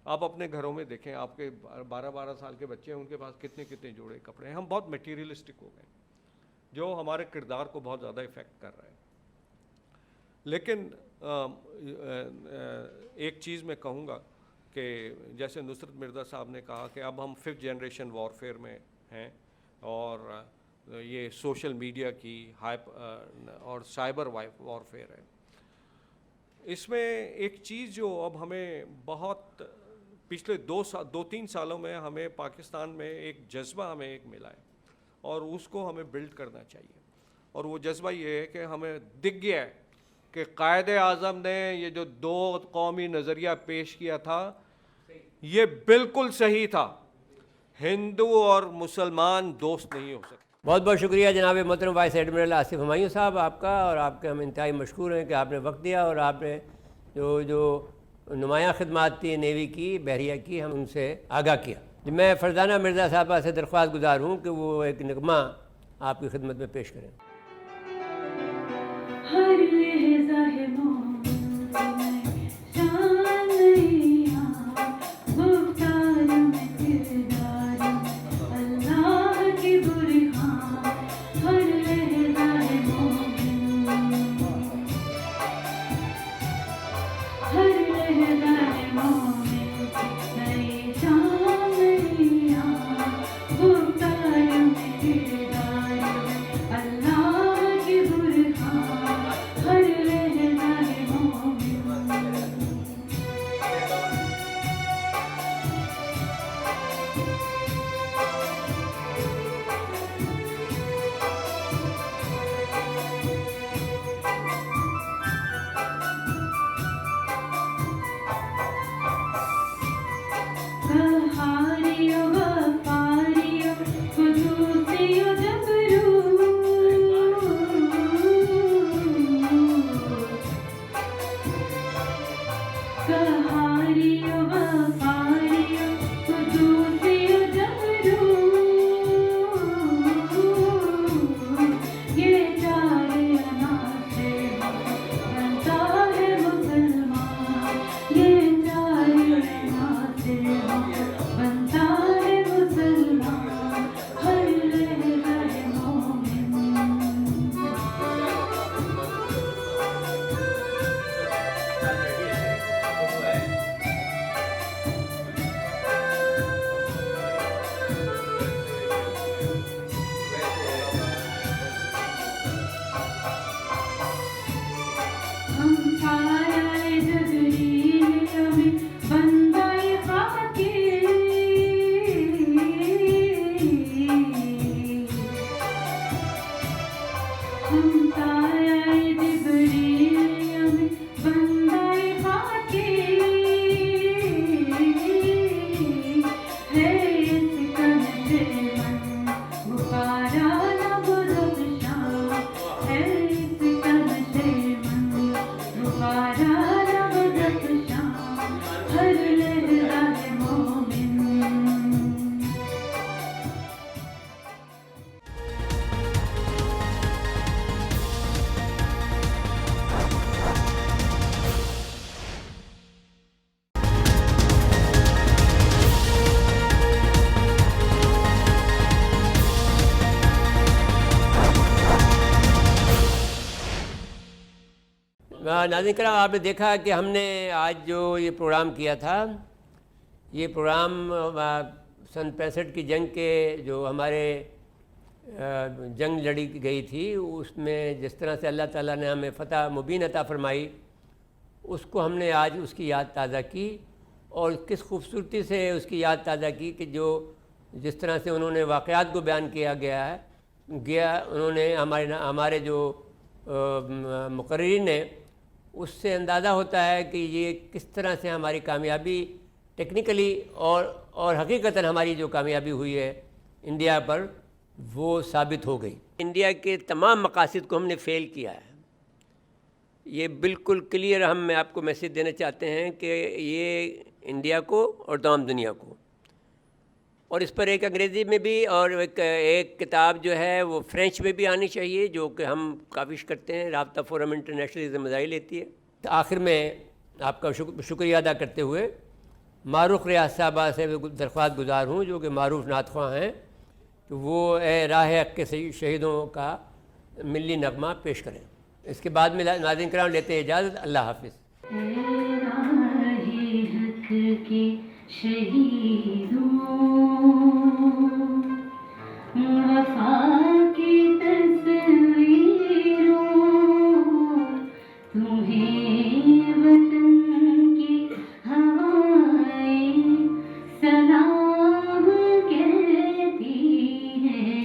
आप अपने घरों में देखें, आपके 12-12 साल के बच्चे हैं, उनके पास कितने कितने जोड़े कपड़े हैं। हम बहुत मटीरियलिस्टिक हो गए, जो हमारे किरदार को बहुत ज़्यादा इफ़ेक्ट कर रहा है। लेकिन एक चीज़ मैं कहूँगा कि जैसे नुसरत मिर्ज़ा साहब ने कहा कि अब हम 5th जनरेशन वॉरफेयर में हैं, और ये सोशल मीडिया की और साइबर वॉरफेयर है। इसमें एक चीज़ जो अब हमें बहुत पिछले 2-3 सालों में हमें पाकिस्तान में एक जज्बा हमें एक मिला है, और उसको हमें बिल्ड करना चाहिए। और वो जज्बा ये है कि हमें दिख गया है कि कायदे आज़म ने ये जो 2 कौमी नज़रिया पेश किया था, ये बिल्कुल सही था। हिंदू और मुसलमान दोस्त नहीं हो सकते। बहुत बहुत शुक्रिया जनाब मोहतरम वाइस एडमिरल आसिफ हुमायूं साहब आपका, और आपके हम इंतहाई मशकूर हैं कि आपने वक्त दिया, और आपने जो नुमायाँ खिदमात थी नेवी की, बहरिया की, हम उनसे आगाह किया। मैं फरजाना मिर्ज़ा साहबा से दरख्वास्त गुजार हूँ कि वो एक नगमा आपकी खिदमत में पेश करें। हर लहज़ा है मोहब्बत में शान नैया, गुफ्तार में किरदार में अल्लाह की बुरहान। हर लहज़ा है मोमिन, हर लहज़ा है मोमिन नई शान नैया, गुफ्तार में किरदार में अल्लाह की बुरहान। हर लहज़ा है मोमिन। कहारियो वफारियो खुदूसियो जबरू, कहारियो वफारियो खुदूसियो जबरू, ये चार अनासे बनता है मुसलमान। ये चार अनासे बनता है मुसलमान। हर लहज़ा है मोमिन। हम साया जबरील हमें बंदाए खाके, हम साया जबरील हमें बंदाए खाके, है इसका नशेमन बुखारा लब रफ्शां, है इसका नशेमन बुखारा लब रफ्शां। हर लहज़ा है मोमिन। नाज़रीन करम, आपने देखा कि हमने आज जो ये प्रोग्राम किया था, ये प्रोग्राम सन 65 की जंग के जो हमारे जंग लड़ी गई थी उसमें जिस तरह से अल्लाह ताला ने हमें फ़तह मुबीन अता फ़रमाई, उसको हमने आज उसकी याद ताज़ा की और किस खूबसूरती से उसकी याद ताज़ा की कि जो जिस तरह से उन्होंने वाक़यात को बयान किया गया उन्होंने हमारे जो मुक़र्रिरीन ने, उससे अंदाज़ा होता है कि ये किस तरह से हमारी कामयाबी टेक्निकली और हकीकतन हमारी जो कामयाबी हुई है इंडिया पर, वो साबित हो गई। इंडिया के तमाम मकासद को हमने फ़ेल किया है, ये बिल्कुल क्लियर मैं आपको मैसेज देना चाहते हैं कि ये इंडिया को और तमाम दुनिया को। और इस पर एक अंग्रेज़ी में भी और एक किताब जो है वो फ़्रेंच में भी आनी चाहिए, जो कि हम काविश करते हैं, राब्ता फ़ोरम इंटरनेशनल ज़िम्मेदारी लेती है। तो आखिर में आपका शुक्रिया अदा करते हुए मारूफ़ रियाज साहबा से दरख्वास्त गुजार हूँ, जो कि मारूफ़ नातख़्वां हैं, तो वो ए राह हक़ के शहीदों का मिली नगमा पेश करें। इसके बाद में नाज़रीन कराम लेते हैं इजाज़त। अल्लाह हाफ़िज़। शहीदों वफा की तस्वीरों, तुम्हें वतन की हवाएं सलाम कहती हैं।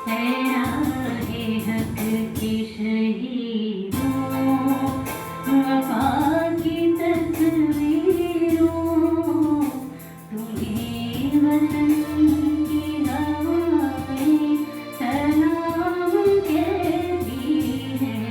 राहे हक के शहीदों वफा की तस्वीरों, तुम्हें वतन की हवाएं सलाम कहती हैं।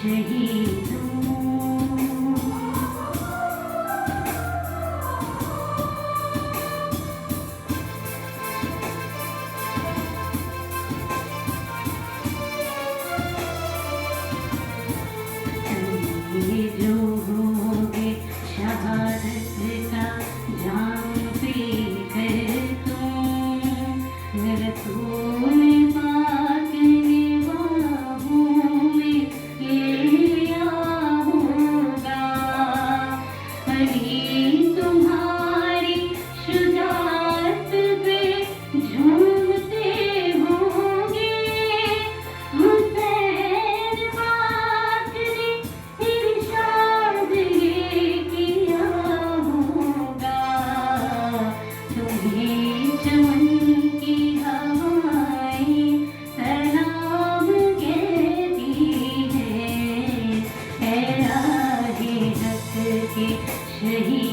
शहीदों ये जो होगे शहादत का जाम पी कर तुम रसूल पाक ने बाहों में ले लिया होगा अली तुम्हारी शुजाअत पे झूमते होंगे हुसैन पाक ने इरशाद ये किया होगा तुम्हें चमन की हवाएं सलाम कहती है राहे हक के शहीद